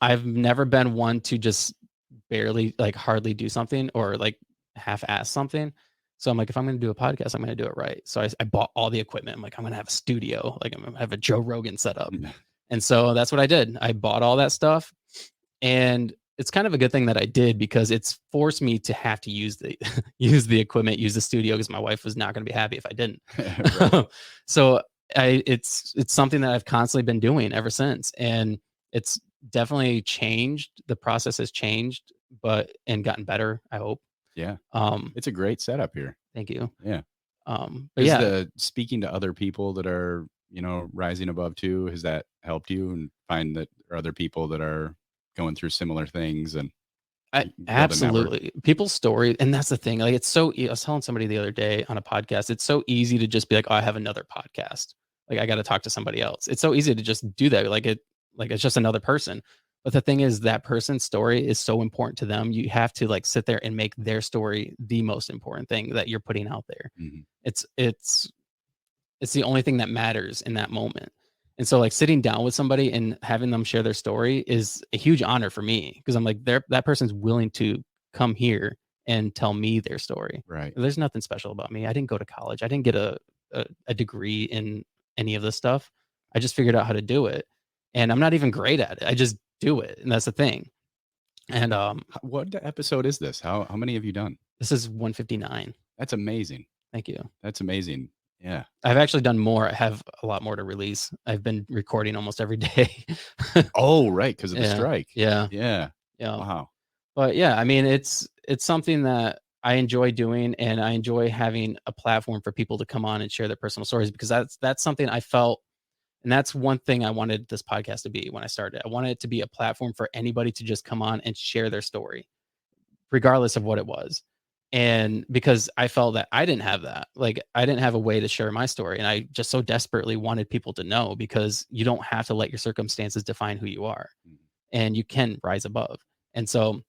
I've never been one to just barely like hardly do something or like half-ass something. So I'm like, if I'm going to do a podcast, I'm going to do it right. So I bought all the equipment. I'm like, I'm going to have a studio. Like I'm going to have a Joe Rogan setup. And so that's what I did. I bought all that stuff, and it's kind of a good thing that I did because it's forced me to have to use the use the equipment, use the studio, because my wife was not going to be happy if I didn't. Right. So it's something that I've constantly been doing ever since, and it's definitely changed. The process has changed, but and gotten better, I hope. Yeah. Um, It's a great setup here. thank you. Yeah. But Is yeah, the speaking to other people that are, rising above too, has that helped you and find that there are other people that are going through similar things and build a network? absolutely. People's story, and that's the thing. Like, it's so. I was telling somebody the other day on a podcast. It's so easy to just be like, "Oh, I have another podcast. Like, I got to talk to somebody else." It's so easy to just do that. Like it's just another person. But the thing is, that person's story is so important to them. You have to like sit there and make their story the most important thing that you're putting out there. Mhm. It's the only thing that matters in that moment. And so like sitting down with somebody and having them share their story is a huge honor for me, because I'm like, that person's willing to come here and tell me their story. Right. There's nothing special about me. I didn't go to college. I didn't get a degree in any of this stuff. I just figured out how to do it. And I'm not even great at it. I just do it. And that's the thing. And What episode is this? How many have you done? this is 159. That's amazing. Thank you. That's amazing. Yeah. I've actually done more. I have a lot more to release. I've been recording almost every day. Oh, right, because of the Yeah. strike. Yeah. Yeah. Yeah. Wow. But yeah, I mean, it's something that I enjoy doing, and I enjoy having a platform for people to come on and share their personal stories, because that's something I felt, and that's one thing I wanted this podcast to be when I started. I wanted it to be a platform for anybody to just come on and share their story, regardless of what it was. And because I felt that I didn't have that, like I didn't have a way to share my story, and I just so desperately wanted people to know, because you don't have to let your circumstances define who you are, Mhm. and you can rise above. And so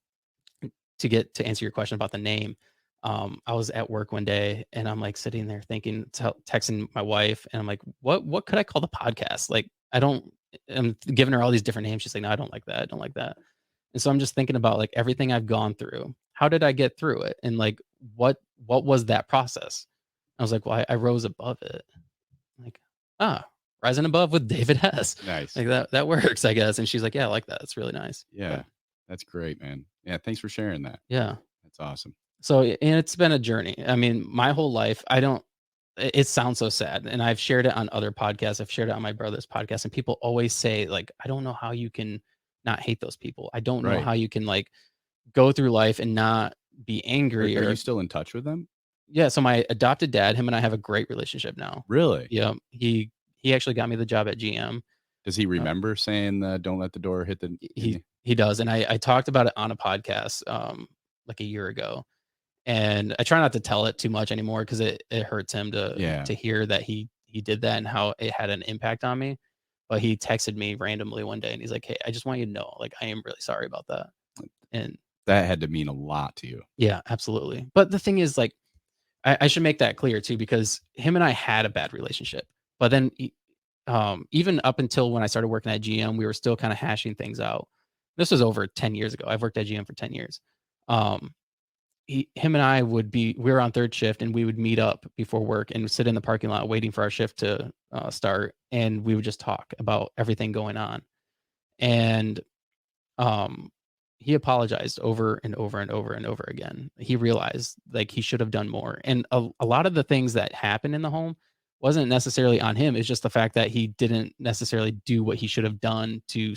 to answer your question about the name, I was at work one day, and I'm like sitting there thinking, texting my wife, and I'm like, what could I call the podcast? Like, I'm giving her all these different names. She's like, no, I don't like that. I don't like that. And so I'm just thinking about like everything I've gone through. How did I get through it? And like, what was that process? I was like, well, I rose above it. Like, rising above with David Hess. Nice. Like that works, I guess. And she's like, yeah, I like that. It's really nice. Yeah. But That's great, man. Yeah, thanks for sharing that. yeah. That's awesome. So, and it's been a journey. I mean, my whole life, it sounds so sad. And I've shared it on other podcasts. I've shared it on my brother's podcast. And people always say, like, I don't know how you can not hate those people. I don't know Right. how you can like go through life and not be Are angry. are Or you still in touch with them? yeah. So my adopted dad, him and I have a great relationship now. Really? Yeah. He actually got me the job at GM. Does he remember saying, "Don't let the door hit the" He does. And I talked about it on a podcast like a year ago. And I try not to tell it too much anymore, because it hurts him Yeah. to hear that he did that and how it had an impact on me. But he texted me randomly one day, and he's like, "Hey, I just want you to know, like, I am really sorry about that." And That had to mean a lot to you. yeah, absolutely. But the thing is, like, I should make that clear too, because him and I had a bad relationship. But then even up until when I started working at GM, we were still kind of hashing things out. This was over 10 years ago. I've worked at GM for 10 years. Him and I we were on third shift, and we would meet up before work and sit in the parking lot waiting for our shift to start. And we would just talk about everything going on. And he apologized over and over and over and over again. He realized like he should have done more. And a lot of the things that happened in the home wasn't necessarily on him. It's just the fact that he didn't necessarily do what he should have done to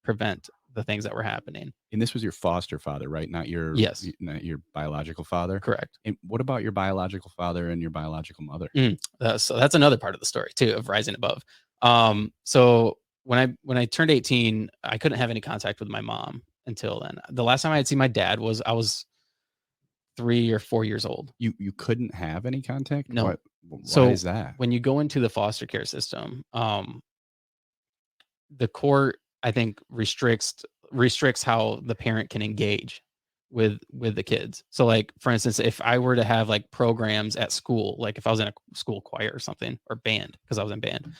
prevent the things that were happening. And this was your foster father, right? Not your biological father. Correct. And what about your biological father and your biological mother? So that's another part of the story too, of rising above. So when I turned 18, I couldn't have any contact with my mom until then. The last time I had seen my dad was I was 3 or 4 years old. You couldn't have any contact? No. Why is that? When you go into the foster care system, the court, I think, restricts how the parent can engage with the kids. So like, for instance, if I were to have like programs at school, like if I was in a school choir or something, or band, because I was in band,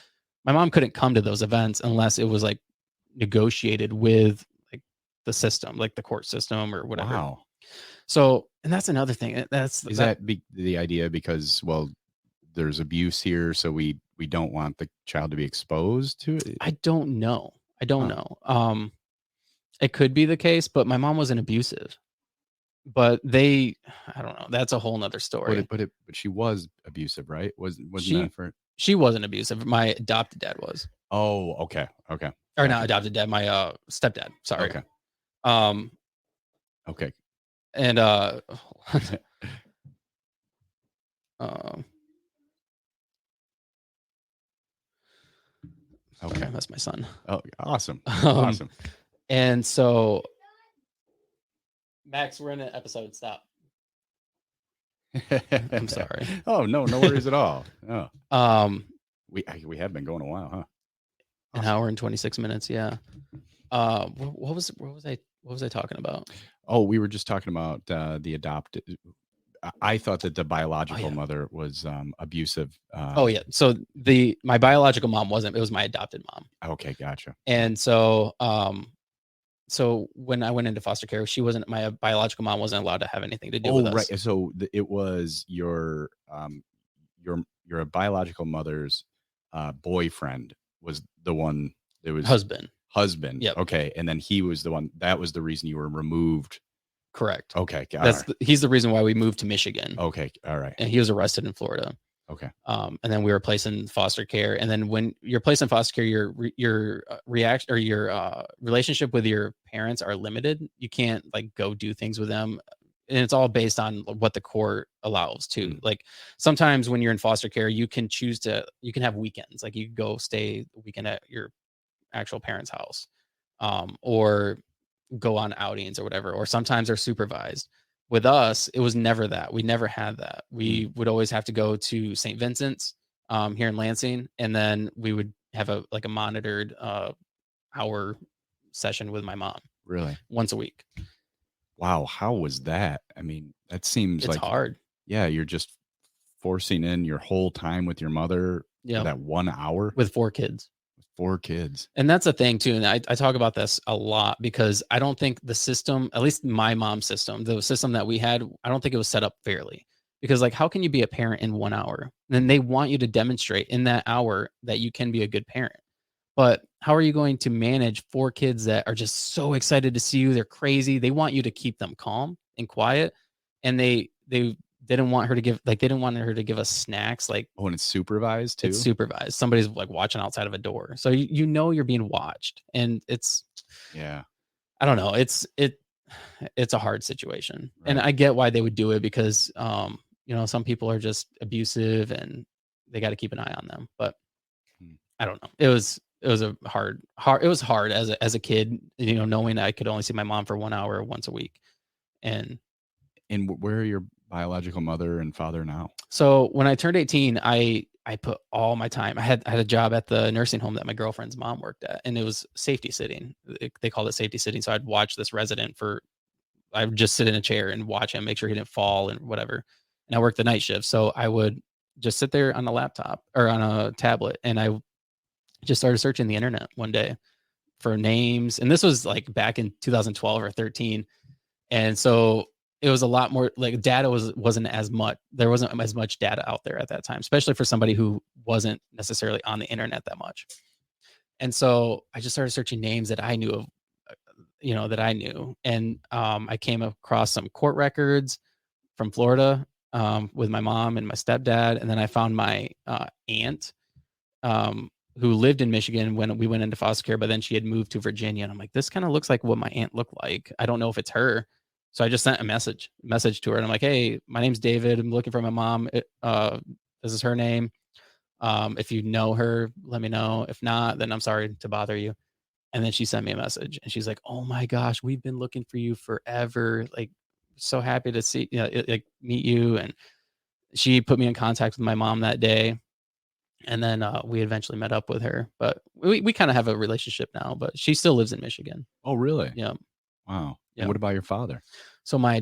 my mom couldn't come to those events unless it was like negotiated with like the system, like the court system or whatever. Wow. So, and that's another thing. Is that the idea? Because, well, there's abuse here, so we don't want the child to be exposed to it. I don't know. It could be the case, but my mom wasn't abusive. But I don't know. That's a whole nother story. But she was abusive, right? Wasn't that for? She wasn't abusive. My adopted dad was. Oh, okay. Or not adopted dad, my stepdad. Sorry. Okay. Okay. And okay, that's my son. Oh, awesome. Awesome. And so, Max, we're in an episode. Stop. I'm sorry. Oh, no worries at all. Oh. We have been going a while, huh? An hour and 26 minutes. Yeah. What was I talking about? Oh, we were just talking about the adopted. I thought that the biological mother was abusive. So my biological mom wasn't. It was my adopted mom. Okay, gotcha. And so, so when I went into foster care, my biological mom wasn't allowed to have anything to do with us. Right. So it was your biological mother's boyfriend was the one that was husband. Yep. Okay. And then he was the one, that was the reason you were removed. Correct. Okay. He's the reason why we moved to Michigan. Okay. All right. And he was arrested in Florida. Okay. And then we were placed in foster care. And then when you're placed in foster care, your reaction or your relationship with your parents are limited. You can't like go do things with them. And it's all based on what the court allows too. Like sometimes when you're in foster care, you can have weekends. Like you can go stay the weekend at your actual parents' house, or go on outings or whatever. Or sometimes they're supervised. With us, it was never that. We never had that. We would always have to go to St. Vincent's here in Lansing, and then we would have a monitored hour session with my mom. Really? Once a week. Wow. How was that? I mean, that seems it's like hard. Yeah, you're just forcing in your whole time with your mother for that 1 hour. With 4 kids. 4 kids. And that's a thing too. And I talk about this a lot because I don't think the system, at least my mom's system, the system that we had, I don't think it was set up fairly. Because like, how can you be a parent in 1 hour? And then they want you to demonstrate in that hour that you can be a good parent. But how are you going to manage 4 kids that are just so excited to see you? They're crazy. They want you to keep them calm and quiet. And they didn't want her to give us snacks. Like, oh, and it's supervised too. It's supervised. Somebody's like watching outside of a door, so you know you're being watched, and it's I don't know. It's a hard situation, right. And I get why they would do it because some people are just abusive and they got to keep an eye on them. But I don't know. It was hard. It was hard as a kid, knowing I could only see my mom for 1 hour once a week, and where are your biological mother and father now? So when I turned 18, I put all my time. I had a job at the nursing home that my girlfriend's mom worked at, and it was safety sitting. They called it safety sitting. So I'd watch this resident I would just sit in a chair and watch him, make sure he didn't fall and whatever. And I worked the night shift, so I would just sit there on a laptop or on a tablet, and I Just started searching the internet one day for names, and this was like back in 2012 or 13, and so it was a lot more like data wasn't as much. There wasn't as much data out there at that time, especially for somebody who wasn't necessarily on the internet that much. And so I just started searching names that I knew of, that I knew, and I came across some court records from Florida with my mom and my stepdad, and then I found my aunt who lived in Michigan when we went into foster care, but then she had moved to Virginia. And I'm like, this kind of looks like what my aunt looked like. I don't know if it's her. So I just sent a message to her. And I'm like, hey, my name's David. I'm looking for my mom. This is her name. If you know her, let me know. If not, then I'm sorry to bother you. And then she sent me a message and she's like, oh my gosh, we've been looking for you forever. Like, so happy to see, like meet you. And she put me in contact with my mom that day. And then we eventually met up with her, but we kind of have a relationship now, but she still lives in Michigan. Oh, really? Yeah. Wow. Yeah. And what about your father? So my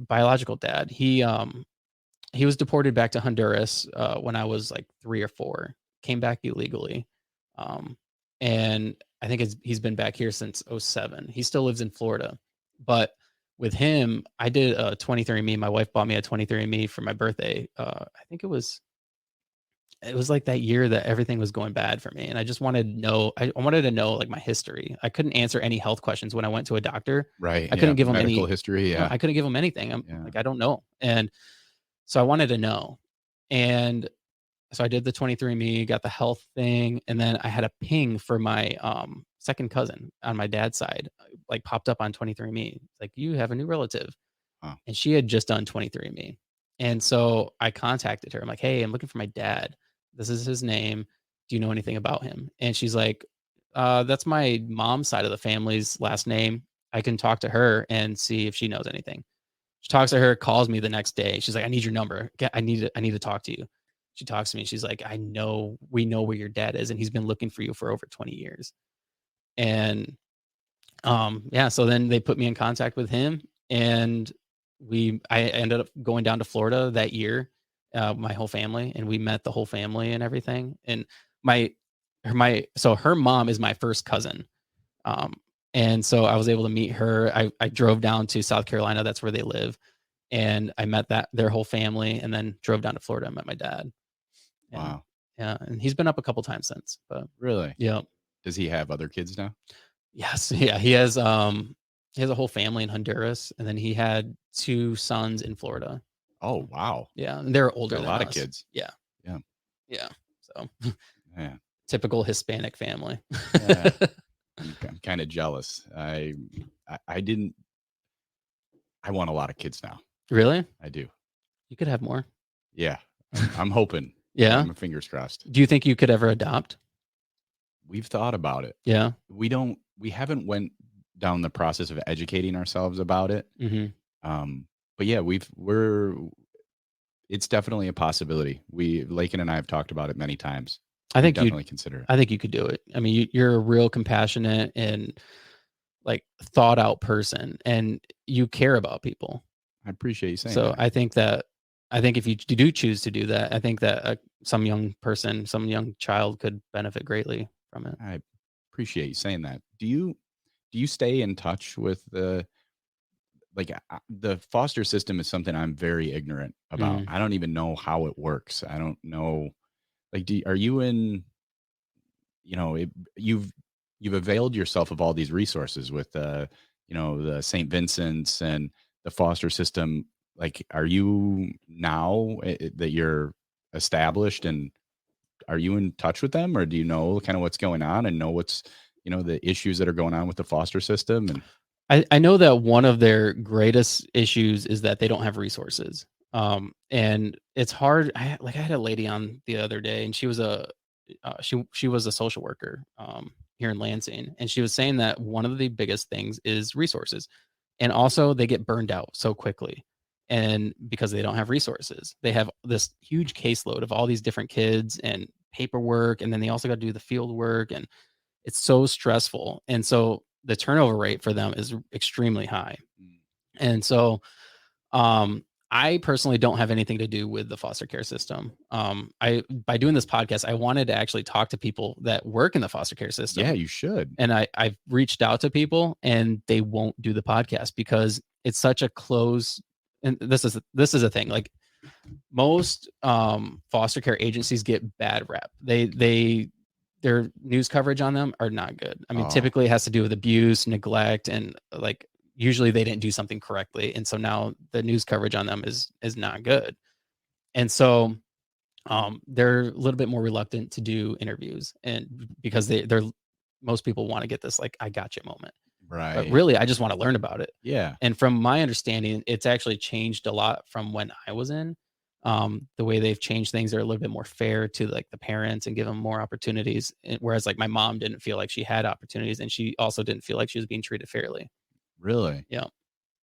biological dad, he was deported back to Honduras when I was like 3 or 4, came back illegally. And I think he's been back here since '07. He still lives in Florida, but with him, I did a 23andMe. My wife bought me a 23andMe for my birthday. I think it was like that year that everything was going bad for me. And I just wanted to know, I wanted to know like my history. I couldn't answer any health questions when I went to a doctor. Right. I couldn't give them medical any history. no, Yeah. I couldn't give them anything. I'm Yeah. like, I don't know. And so I wanted to know. And so I did the 23andMe, got the health thing. And then I had a ping for my second cousin on my dad's side, like popped up on 23andMe. It's like, you have a new relative. Wow. And she had just done 23andMe. And so I contacted her. I'm like, hey, I'm looking for my dad. This is his name. Do you know anything about him? And she's like, that's my mom's side of the family's last name. I can talk to her and see if she knows anything. She talks to her, calls me the next day. She's like, I need your number. I need to talk to you. She talks to me. She's like, we know where your dad is, and he's been looking for you for over 20 years. And yeah, so then they put me in contact with him, and I ended up going down to Florida that year, my whole family, and we met the whole family and everything. And so her mom is my first cousin. Um, and so I was able to meet her. I drove down to South Carolina. That's where they live. And I met their whole family, and then drove down to Florida and met my dad. And Wow. yeah, and he's been up a couple times since, but Really? yeah. Does he have other kids now? Yes, yeah, he has a whole family in Honduras, and then he had 2 sons in Florida. Oh, wow. Yeah, and they're older Got a than lot of us. kids. Yeah. Yeah. Yeah. So Yeah. typical Hispanic family. Yeah. I'm kind of jealous. I didn't. I want a lot of kids now. Really? I do. You could have more. Yeah. I'm hoping. Yeah? My fingers crossed. Do you think you could ever adopt? We've thought about it. Yeah. We haven't went down the process of educating ourselves about it. Mhm. But yeah, it's definitely a possibility. Lakin and I have talked about it many times. I think definitely consider it. I think you could do it. I mean, you're a real compassionate and like thought out person, and you care about people. I appreciate you saying So that. I think if you do choose to do that, I think that some young person, some young child could benefit greatly from it. I appreciate you saying that. Do you stay in touch with the foster system is something I'm very ignorant about. I don't even know how it works. I don't know. Like, are you in? You've availed yourself of all these resources with the St. Vincent's and the foster system. Like, are you now that you're established, and are you in touch with them, or do you know kind of what's going on and know what's the issues that are going on with the foster system? And I know that one of their greatest issues is that they don't have resources. And it's hard. I had a lady on the other day, and she was she was a social worker here in Lansing, and she was saying that one of the biggest things is resources, and also they get burned out so quickly, and because they don't have resources, they have this huge caseload of all these different kids and paperwork, and then they also got to do the field work, and it's so stressful, and so the turnover rate for them is extremely high. And so I personally don't have anything to do with the foster care system. I by doing this podcast, I wanted to actually talk to people that work in the foster care Yeah, system, you should. and I've reached out to people, and they won't do the podcast because it's such a close. And this is a thing. Like most foster care agencies get bad rep. Their news coverage on them are not good. I mean, Oh, typically it has to do with abuse, neglect, and like usually they didn't do something correctly, and so now the news coverage on them is not good. And so they're a little bit more reluctant to do interviews, and because they're most people want to get this like I gotcha moment, but right. really I just want to learn about it. Yeah. And from my understanding, it's actually changed a lot from when I was in. The way they've changed things are a little bit more fair to like the parents and give them more opportunities. Whereas like my mom didn't feel like she had opportunities, and she also didn't feel like she was being treated fairly. Really? Yeah.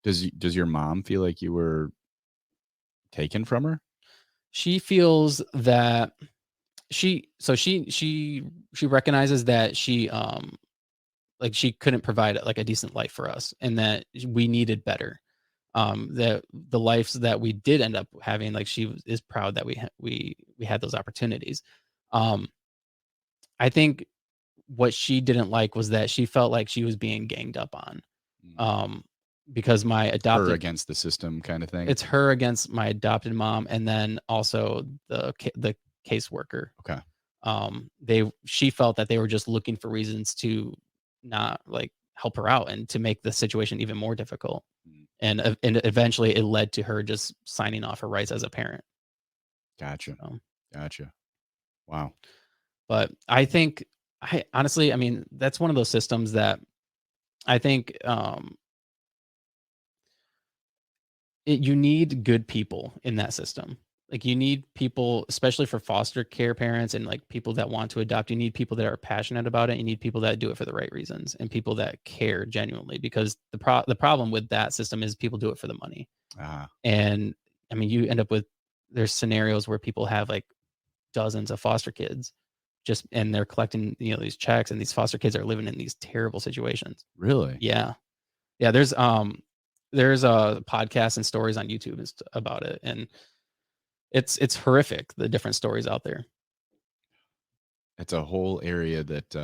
Does your mom feel like you were taken from her? She feels that she recognizes that she like she couldn't provide like a decent life for us, and that we needed better. That the lives that we did end up having, like is proud that we had those opportunities. Um, I think what she didn't like was that she felt like she was being ganged up on. Mm. Um, because my Her adopted against the system kind of thing? it's her against my adopted mom, and then also the caseworker. Okay. She felt that they were just looking for reasons to not like help her out and to make the situation even more difficult. Mm. And eventually it led to her just signing off her rights as a parent. Gotcha. So, Gotcha. Wow. but I think I honestly, I mean, that's one of those systems that I think you need good people in that system. Like you need people, especially for foster care parents and like people that want to adopt. You need people that are passionate about it. You need people that do it for the right reasons and people that care genuinely. Because the problem with that system is people do it for the money. Ah, And I mean, you end up with there's scenarios where people have like dozens of foster kids, just and they're collecting these checks, and these foster kids are living in these terrible situations. really? Yeah, yeah. There's a podcast and stories on YouTube about it, and it's horrific, the different stories out there. It's a whole area that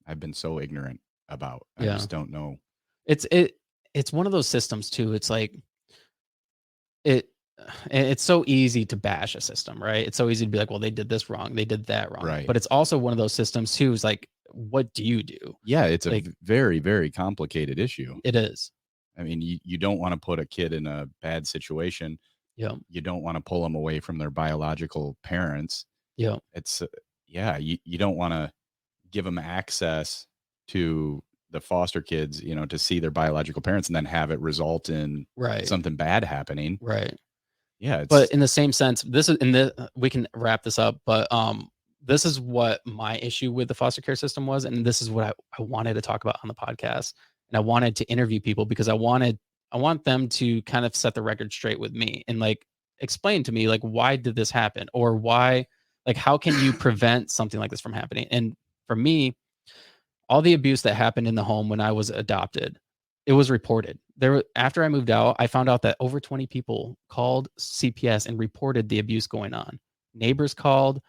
I've been so ignorant about. I Yeah. just don't know. It's it it's one of those systems too. It's like it it's so easy to bash a system, right? It's so easy to be like, well, they did this wrong, they did that wrong. Right. But it's also one of those systems too, is like, what do you do? Yeah, it's a Like very, very complicated issue. it is. I mean, you don't want to put a kid in a bad situation. Yeah. You don't want to pull them away from their biological parents. Yeah. It's yeah, you don't want to give them access to the foster kids, to see their biological parents and then have it result in Right. something bad happening. Right. Yeah, But it's in the same sense, this is in the we can wrap this up, but this is what my issue with the foster care system was, and this is what I wanted to talk about on the podcast. And I wanted to interview people because I want them to kind of set the record straight with me and like explain to me like why did this happen, or why, like how can you prevent something like this from happening. And for me, all the abuse that happened in the home when I was adopted, it was reported. After I moved out, I found out that over 20 people called CPS and reported the abuse going on. Neighbors called.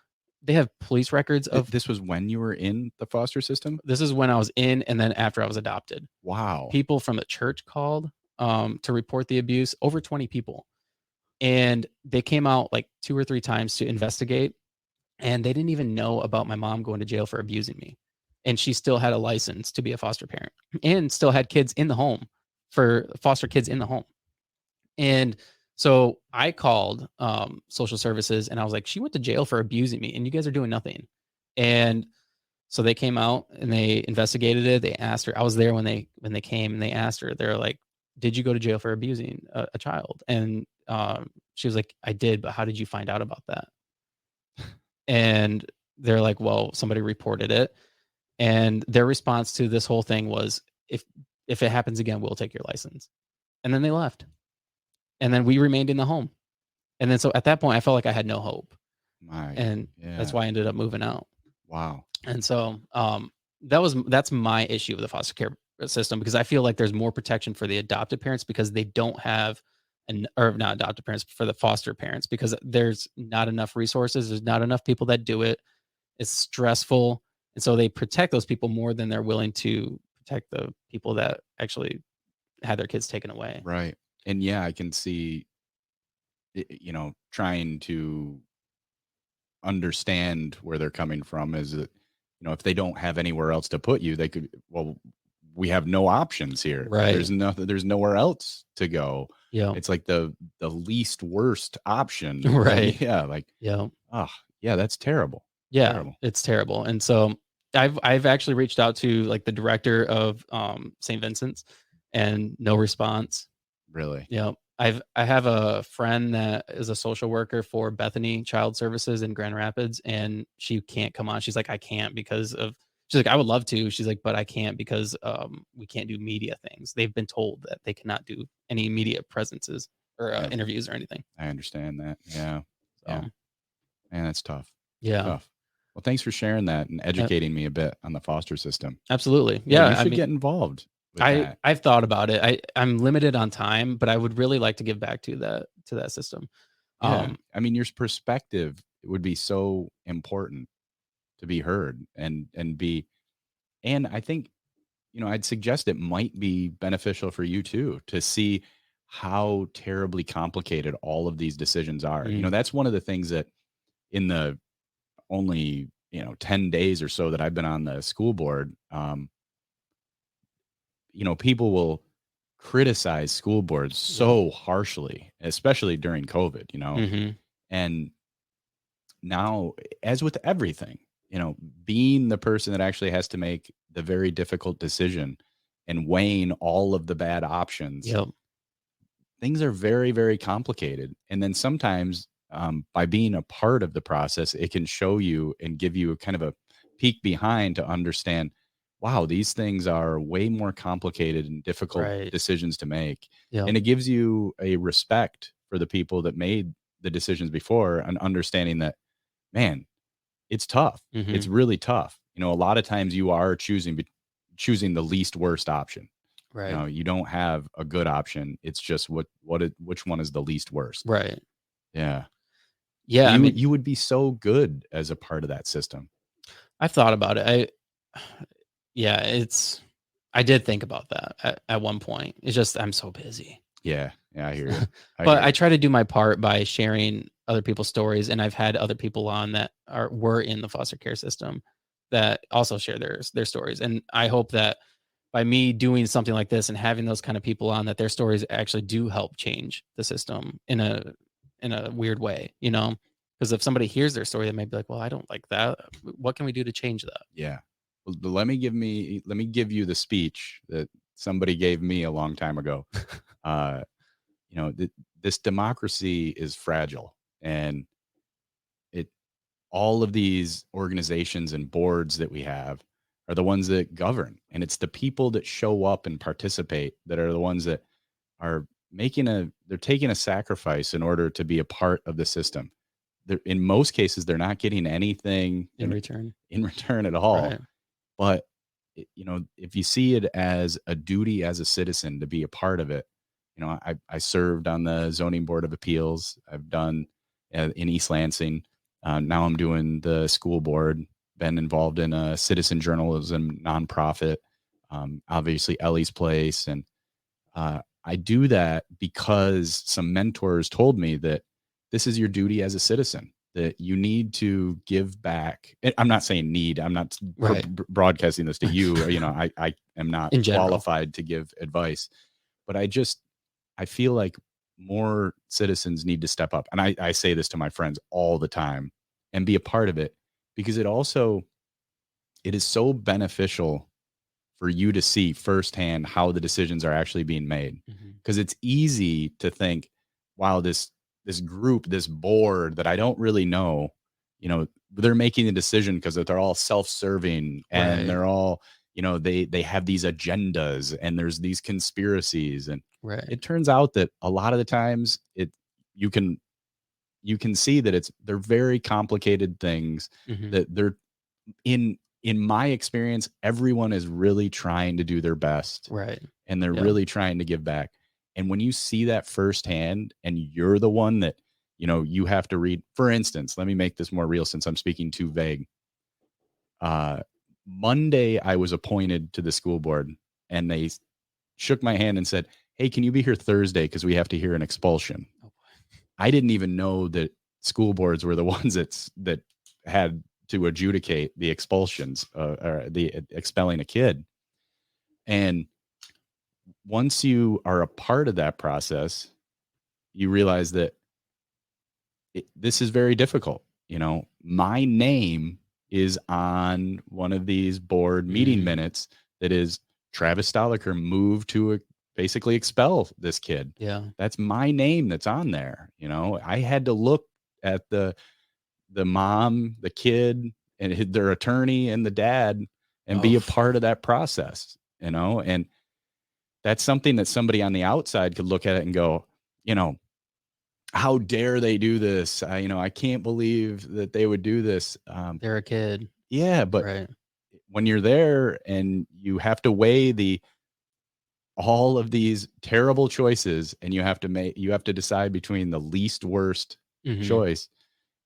They have police records of this was when you were in the foster system? this is when I was in, and then after I was adopted. Wow. People from the church called to report the abuse, over 20 people. And they came out like 2 or 3 times to investigate, and they didn't even know about my mom going to jail for abusing me. And she still had a license to be a foster parent and still had kids in the home, for foster kids in the home. And so I called social services, and I was like, she went to jail for abusing me and you guys are doing nothing. And so they came out and they investigated it. They asked her, I was there when they came, and they asked her, they're like, did you go to jail for abusing a child? And she was like, I did, but how did you find out about that? And they're like, well, somebody reported it. And their response to this whole thing was, if it happens again, we'll take your license. And then they left. And then we remained in the home. And then so at that point, I felt like I had no hope. And that's why I ended up moving out. Wow. And so that's my issue with the foster care system, because I feel like there's more protection for the adopted parents because they don't have and or not adoptive parents, but for the foster parents, because there's not enough resources. There's not enough people that do it. It's stressful. And so they protect those people more than they're willing to protect the people that actually had their kids taken away. Right. And yeah, I can see, trying to understand where they're coming from is that, if they don't have anywhere else to put you, they could, well, we have no options here. Right. There's nowhere else to go. Yeah. It's like the least worst option. Right. Yeah. Like, Yeah. oh yeah, that's terrible. Yeah. Terrible. It's terrible. And so I've actually reached out to like the director of St. Vincent's and no response. Really. Yeah. I have a friend that is a social worker for Bethany Child Services in Grand Rapids, and she can't come on. She's like, I can't because of she's like, I would love to. She's like, but I can't because we can't do media things. They've been told that they cannot do any media presences or Yeah, interviews or anything. I understand that. Yeah. Yeah. So Man, that's tough. That's yeah. tough. Well, thanks for sharing that and Yep, educating me a bit on the foster system. absolutely. Yeah, you Yeah. I should mean, get involved with that. I've thought about it. I'm limited on time, but I would really like to give back to that system. Yeah. Um, I mean, your perspective would be so important to be heard and I think, I'd suggest it might be beneficial for you too to see how terribly complicated all of these decisions are. mm, That's one of the things that in the only, 10 days or so that I've been on the school board, people will criticize school boards yeah. so harshly, especially during COVID, Hmm. and now, as with everything, being the person that actually has to make the very difficult decision and weighing all of the bad options, Yep. things are very, very complicated. And then sometimes, by being a part of the process, it can show you and give you a kind of a peek behind to understand, wow, these things are way more complicated and difficult Right. decisions to make. Yep. And it gives you a respect for the people that made the decisions before and understanding that, man, it's tough. It's Hmm. really tough. A lot of times you are choosing the least worst option. Right. You don't have a good option. It's just which one is the least worst. Right. Yeah. But Yeah. I you mean, you would be so good as a part of that system. I've thought about it. Yeah, I did think about that at one point. It's just I'm so busy. Yeah. Yeah, I hear you. I But hear I you. try to do my part by sharing other people's stories, and I've had other people on that were in the foster care system that also share their stories. And I hope that by me doing something like this and having those kind of people on, that their stories actually do help change the system in a weird way, you know? Because if somebody hears their story, they may be like, "Well, I don't like that. What can we do to change that?" Yeah. Well, let me give you the speech that somebody gave me a long time ago. Uh, this democracy is fragile, and it all of these organizations and boards that we have are the ones that govern, and it's the people that show up and participate that are the ones that are they're taking a sacrifice in order to be a part of the system. In most cases they're not getting anything In return. in return at all. Right. But if you see it as a duty as a citizen to be a part of it, I served on the zoning board of appeals. I've done in East Lansing. Now I'm doing the school board. Been involved in a citizen journalism nonprofit. Obviously Ellie's Place, and I do that because some mentors told me that this is your duty as a citizen, that you need to give back. I'm not saying need, I'm not Right. broadcasting this to you. I am not In general. qualified to give advice, but I feel like more citizens need to step up. And I say this to my friends all the time and be a part of it because it is so beneficial for you to see firsthand how the decisions are actually being made. Mhm. Because it's easy to think, wow, this group, this board that I don't really know, they're making a decision because they're all self-serving and Right. they're all, they have these agendas and there's these conspiracies. And Right. it turns out that a lot of the times you can you can see that they're very complicated things Mhm. that they're in my experience, everyone is really trying to do their best Right. and they're Yeah. really trying to give back. And when you see that firsthand and you're the one that, you have to read, for instance, let me make this more real since I'm speaking too vague. Monday, I was appointed to the school board and they shook my hand and said, "Hey, can you be here Thursday? Because we have to hear an expulsion." Oh, I didn't even know that school boards were the ones that had to adjudicate the expulsions, or the expelling a kid. And once you are a part of that process, you realize that this is very difficult. My name is on one of these board meeting minutes that is Travis Stoliker moved to basically expel this kid. Yeah. That's my name that's on there. I had to look at the mom, the kid, and their attorney and the dad and be a part of that process, and that's something that somebody on the outside could look at it and go, how dare they do this? I can't believe that they would do this. They're a kid. Yeah, but Right. when you're there and you have to weigh all of these terrible choices and you have to decide between the least worst choice,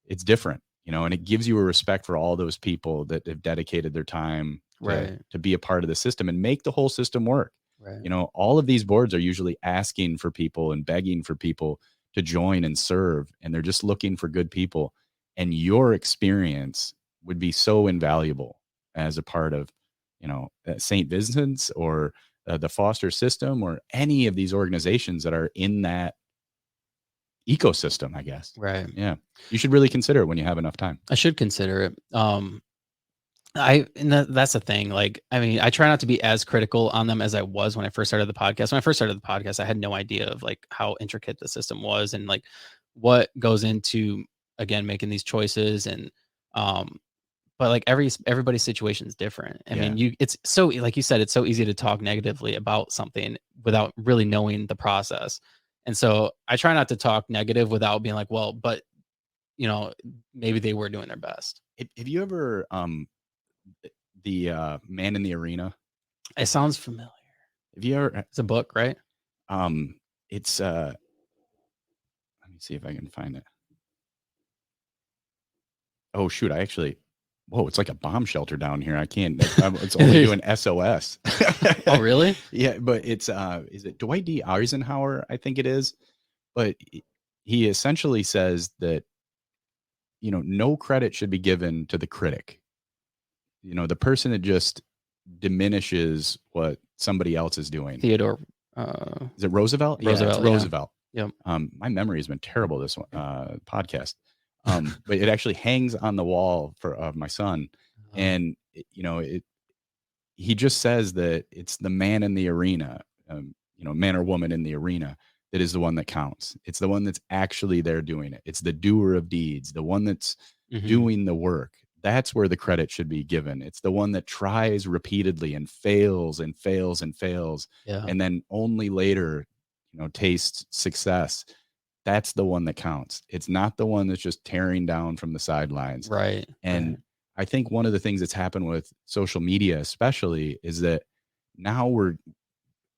it's different, and it gives you a respect for all those people that have dedicated their time to be a part of the system and make the whole system work. Right. All of these boards are usually asking for people and begging for people to join and serve, and they're just looking for good people. And your experience would be so invaluable as a part of, St. Vincent's or the foster system or any of these organizations that are in that ecosystem, I guess. Right. Yeah. You should really consider it when you have enough time. I should consider it. That's the thing. Like, I mean, I try not to be as critical on them as I was when I first started the podcast. When I first started the podcast, I had no idea of like how intricate the system was and like what goes into, again, making these choices. And, but like everybody's situation is different. I mean, it's so, like you said, it's so easy to talk negatively about something without really knowing the process. And so I try not to talk negative without being like, well, but maybe they were doing their best. Have you ever, the Man in the Arena? It sounds familiar. Have you ever? It's a book, right? It's let me see if I can find it. Oh shoot! Whoa! It's like a bomb shelter down here. I can't. It's only doing SOS. Oh really? Yeah, but it's is it Dwight D. Eisenhower? I think it is. But he essentially says that no credit should be given to the critic. The person that just diminishes what somebody else is doing. Theodore. Is it Roosevelt? Roosevelt. Yeah, it's Roosevelt. Yep. My memory has been terrible this podcast. But it actually hangs on the wall of my son, and he just says that it's the man in the arena, man or woman in the arena that is the one that counts. It's the one that's actually there doing it. It's the doer of deeds, the one that's doing the work. That's where the credit should be given. It's the one that tries repeatedly and fails and fails and fails, and then only later, tastes success. That's the one that counts. It's not the one that's just tearing down from the sidelines. Right. And I think one of the things that's happened with social media, especially, is that now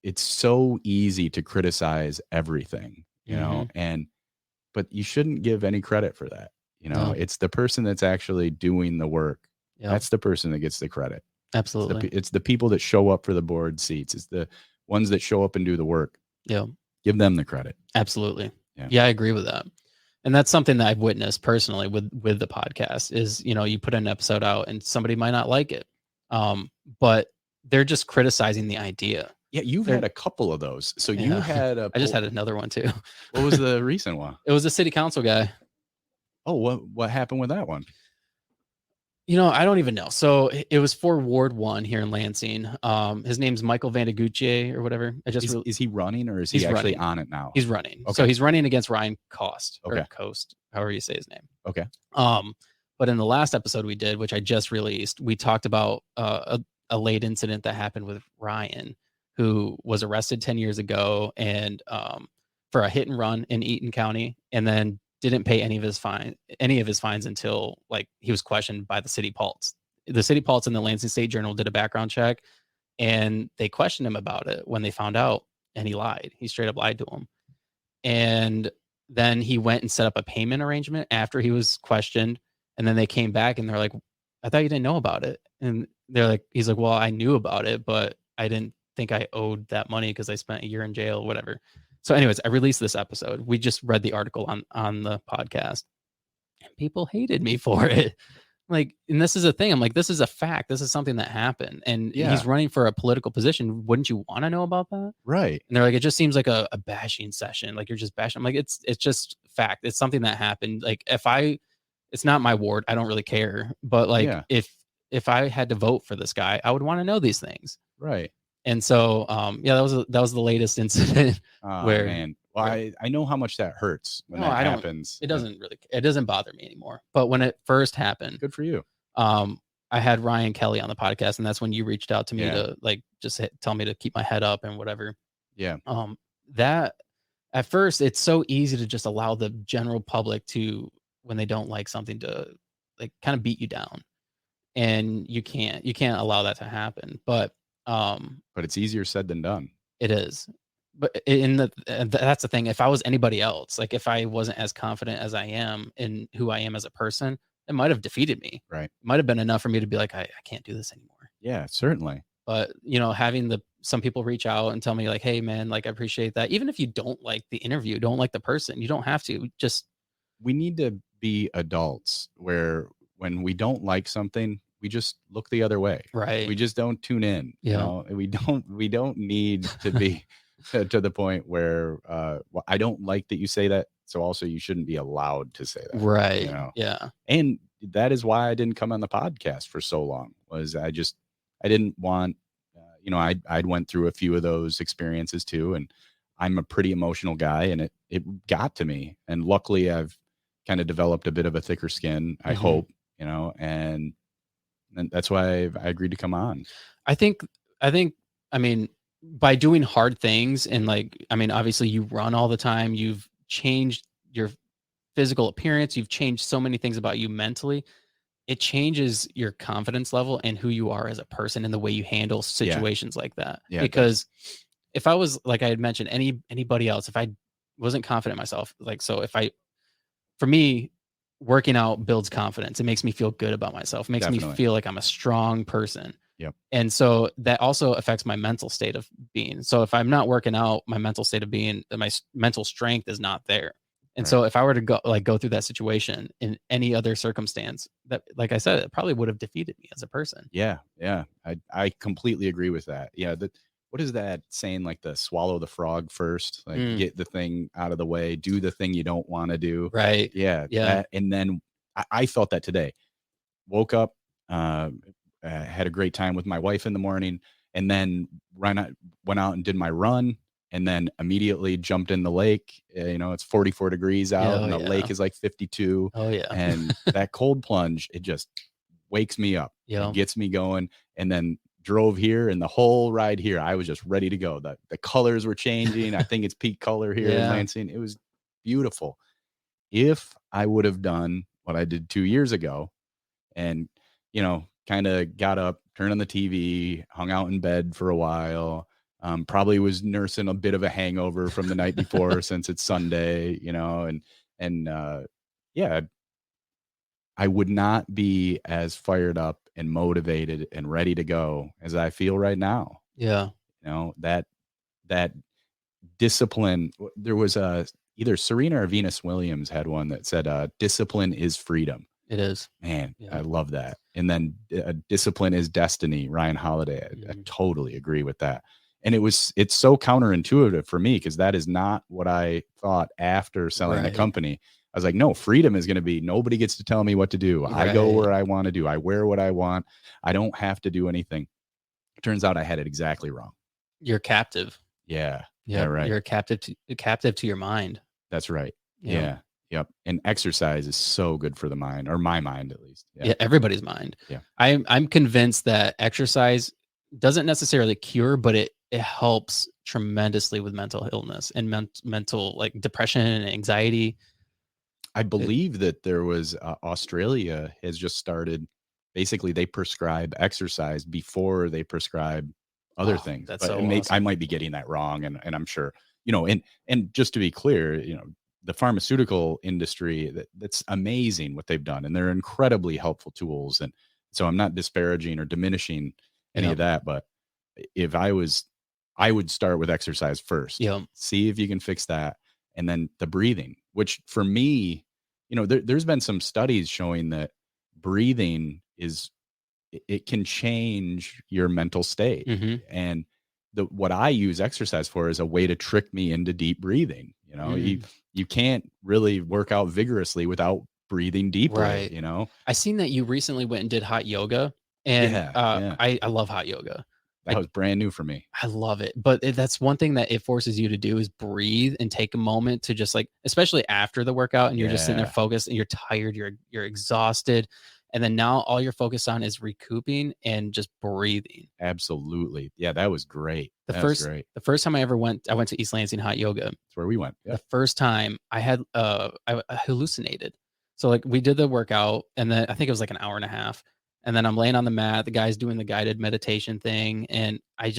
it's so easy to criticize everything, but you shouldn't give any credit for that. No. It's the person that's actually doing the work. Yep. That's the person that gets the credit. Absolutely. It's the people that show up for the board seats. It's the ones that show up and do the work. Yeah. Give them the credit. Absolutely. Yeah, I agree with that. And that's something that I've witnessed personally with the podcast is, you put an episode out and somebody might not like it. But they're just criticizing the idea. Yeah, you've had a couple of those. So you had I just had another one too. What was the recent one? It was a city council guy. Oh, what happened with that one? I don't even know. So it was for Ward 1 here in Lansing. His name's Michael Vandegucci or whatever. Is he running or is he actually running. On it now? He's running. Okay. So he's running against Ryan Cost or Coast, however you say his name. Okay. But in the last episode we did, which I just released, we talked about a late incident that happened with Ryan, who was arrested 10 years ago and for a hit and run in Eaton County, and then didn't pay any of his fines until like he was questioned by the city Pulse. The city Pulse and the Lansing State Journal did a background check, and they questioned him about it when they found out. and he lied. He straight up lied to him. And then he went and set up a payment arrangement after he was questioned. And then they came back and they're like, I thought you didn't know about it. And they're like, he's like, well, I knew about it, but I didn't think I owed that money because I spent a year in jail, whatever. So, anyways, I released this episode. We just read the article on the podcast, and people hated me for it. Like, and this is a thing. I'm like, this is a fact. This is something that happened. And he's Yeah. running for a political position. Wouldn't you want to know about that? Right. And they're like, it just seems like a bashing session. Like you're just bashing. I'm like, it's just fact. It's something that happened. Like it's not my ward. I don't really care. But like Yeah. if I had to vote for this guy, I would want to know these things. Right. And so yeah, that was the latest incident Oh, where man. Well, I know how much that hurts when no, that I don't. happens. It doesn't bother me anymore. But when it first happened, Good for you. I had Ryan Kelly on the podcast, and that's when you reached out to me Yeah. to like just tell me to keep my head up and whatever. Yeah. That at first it's so easy to just allow the general public to, when they don't like something, to like kind of beat you down, and you can't allow that to happen. But it's easier said than done. it is. But that's the thing. If I was anybody else, like if I wasn't as confident as I am in who I am as a person, it might have defeated me. Right. It might have been enough for me to be like, I can't do this anymore. Yeah, certainly. But having some people reach out and tell me like, hey man, like I appreciate that. Even if you don't like the interview, don't like the person, you don't have to. Just we need to be adults where when we don't like something, we just look the other way. right. We just don't tune in. Yeah. You know, we don't need to be to the point where well, I don't like that you say that. So also you shouldn't be allowed to say that. Right. You know? Yeah. And that is why I didn't come on the podcast for so long, was I didn't want, I'd went through a few of those experiences too. And I'm a pretty emotional guy, and it got to me. And luckily I've kind of developed a bit of a thicker skin, I hope, and that's why I agreed to come on. I think, I mean, by doing hard things and like, I mean, obviously you run all the time, you've changed your physical appearance, you've changed so many things about you mentally. It changes your confidence level and who you are as a person and the way you handle situations like that. Yeah, because if I was, like I had mentioned, anybody else, if I wasn't confident in myself, like, so for me, working out builds confidence. It makes me feel good about myself. It makes me feel like I'm a strong person. Yep. And so that also affects my mental state of being. So if I'm not working out, my mental state of being, my mental strength is not there. And Right. so if I were to go through that situation in any other circumstance, that, like I said, it probably would have defeated me as a person. Yeah. Yeah. I completely agree with that. Yeah. What is that saying? Like the swallow the frog first, like get the thing out of the way, do the thing you don't want to do. Right. Yeah. Yeah. And then I felt that today. Woke up, had a great time with my wife in the morning, and then went out and did my run. And then immediately jumped in the lake. It's 44 degrees out, and the lake is like 52. Oh yeah. And that cold plunge, it just wakes me up. Yeah. It gets me going. And then drove here, and the whole ride here, I was just ready to go. The colors were changing. I think it's peak color here in Lansing. It was beautiful. If I would have done what I did 2 years ago and, kind of got up, turned on the TV, hung out in bed for a while, probably was nursing a bit of a hangover from the night before since it's Sunday, yeah, I would not be as fired up and motivated and ready to go as I feel right now. Yeah. That discipline. There was either Serena or Venus Williams had one that said, discipline is freedom. It is. Man, I love that. And then discipline is destiny, Ryan Holiday. I totally agree with that. And it's so counterintuitive for me, because that is not what I thought after selling the company. I was like, no, freedom is going to be, nobody gets to tell me what to do. I go where I want to do. I wear what I want. I don't have to do anything. It turns out I had it exactly wrong. You're captive. Yeah. Yeah. Right. You're captive to your mind. That's right. Yeah. Yep. And exercise is so good for the mind, or my mind at least. Yeah, everybody's mind. Yeah. I'm convinced that exercise doesn't necessarily cure, but it helps tremendously with mental illness and mental like depression and anxiety. I believe that there was Australia has just started. Basically, they prescribe exercise before they prescribe other Oh, things. that's But so I awesome. might be getting that wrong, and I'm sure, and just to be clear, the pharmaceutical industry, that's amazing what they've done, and they're incredibly helpful tools. And so I'm not disparaging or diminishing any of Yep. that, but if I was, I would start with exercise first. Yep. See if you can fix that, and then the breathing, which for me, there's been some studies showing that breathing it can change your mental state. Mhm. And what I use exercise for is a way to trick me into deep breathing. Mm. You can't really work out vigorously without breathing deeply, Right. I seen that you recently went and did hot yoga, and, Yeah, yeah. I love hot yoga. That I was brand new for me. I love it, but that's one thing that it forces you to do is breathe and take a moment to just, like, especially after the workout and you're just sitting there Yeah, focused and you're tired, you're exhausted, and then now all you're focused on is recouping and just breathing. absolutely. Yeah, that was great. The That was first great. the first time I went to East Lansing Hot Yoga. That's where we went. Yeah. The first time I had, I hallucinated. So, like, we did the workout, and then I think it was, like, an hour and a half, and then I'm laying on the mat, the guy's doing the guided meditation thing, and I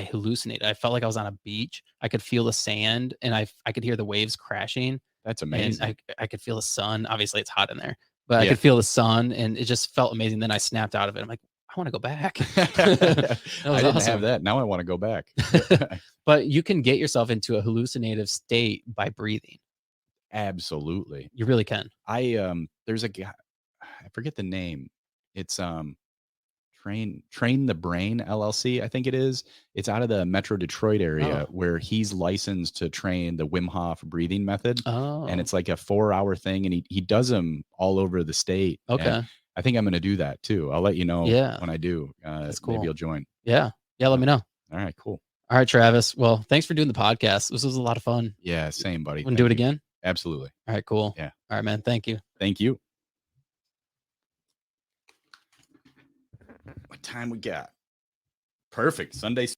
hallucinated. I felt like I was on a beach. I could feel the sand, and I could hear the waves crashing, That's and amazing. I could feel the sun. Obviously, it's hot in there, but I Yeah. could feel the sun, and it just felt amazing. Then I snapped out of it. I'm like, "I wanna go back." That I was didn't have awesome. that. Now I want to go back. But you can get yourself into a hallucinative state by breathing. Absolutely. You really can. There's a guy, I forget the name. It's Train the Brain LLC, I think it is. It's out of the Metro Detroit area Oh. where he's licensed to train the Wim Hof breathing method, and Oh, it's like a 4-hour thing, and he does them all over the state. And okay. I think I'm going to do that too. I'll let you know Yeah, when I do. that's Maybe cool. you'll join. Yeah. Yeah, let Uh, me know. all right, cool. All right, Travis. Well, thanks for doing the podcast. This was a lot of fun. Yeah, same, buddy. Wanna do Thank it you. again? Absolutely. All right, cool. Yeah. All right, man. Thank you. Thank you. What time we got? Perfect. Sunday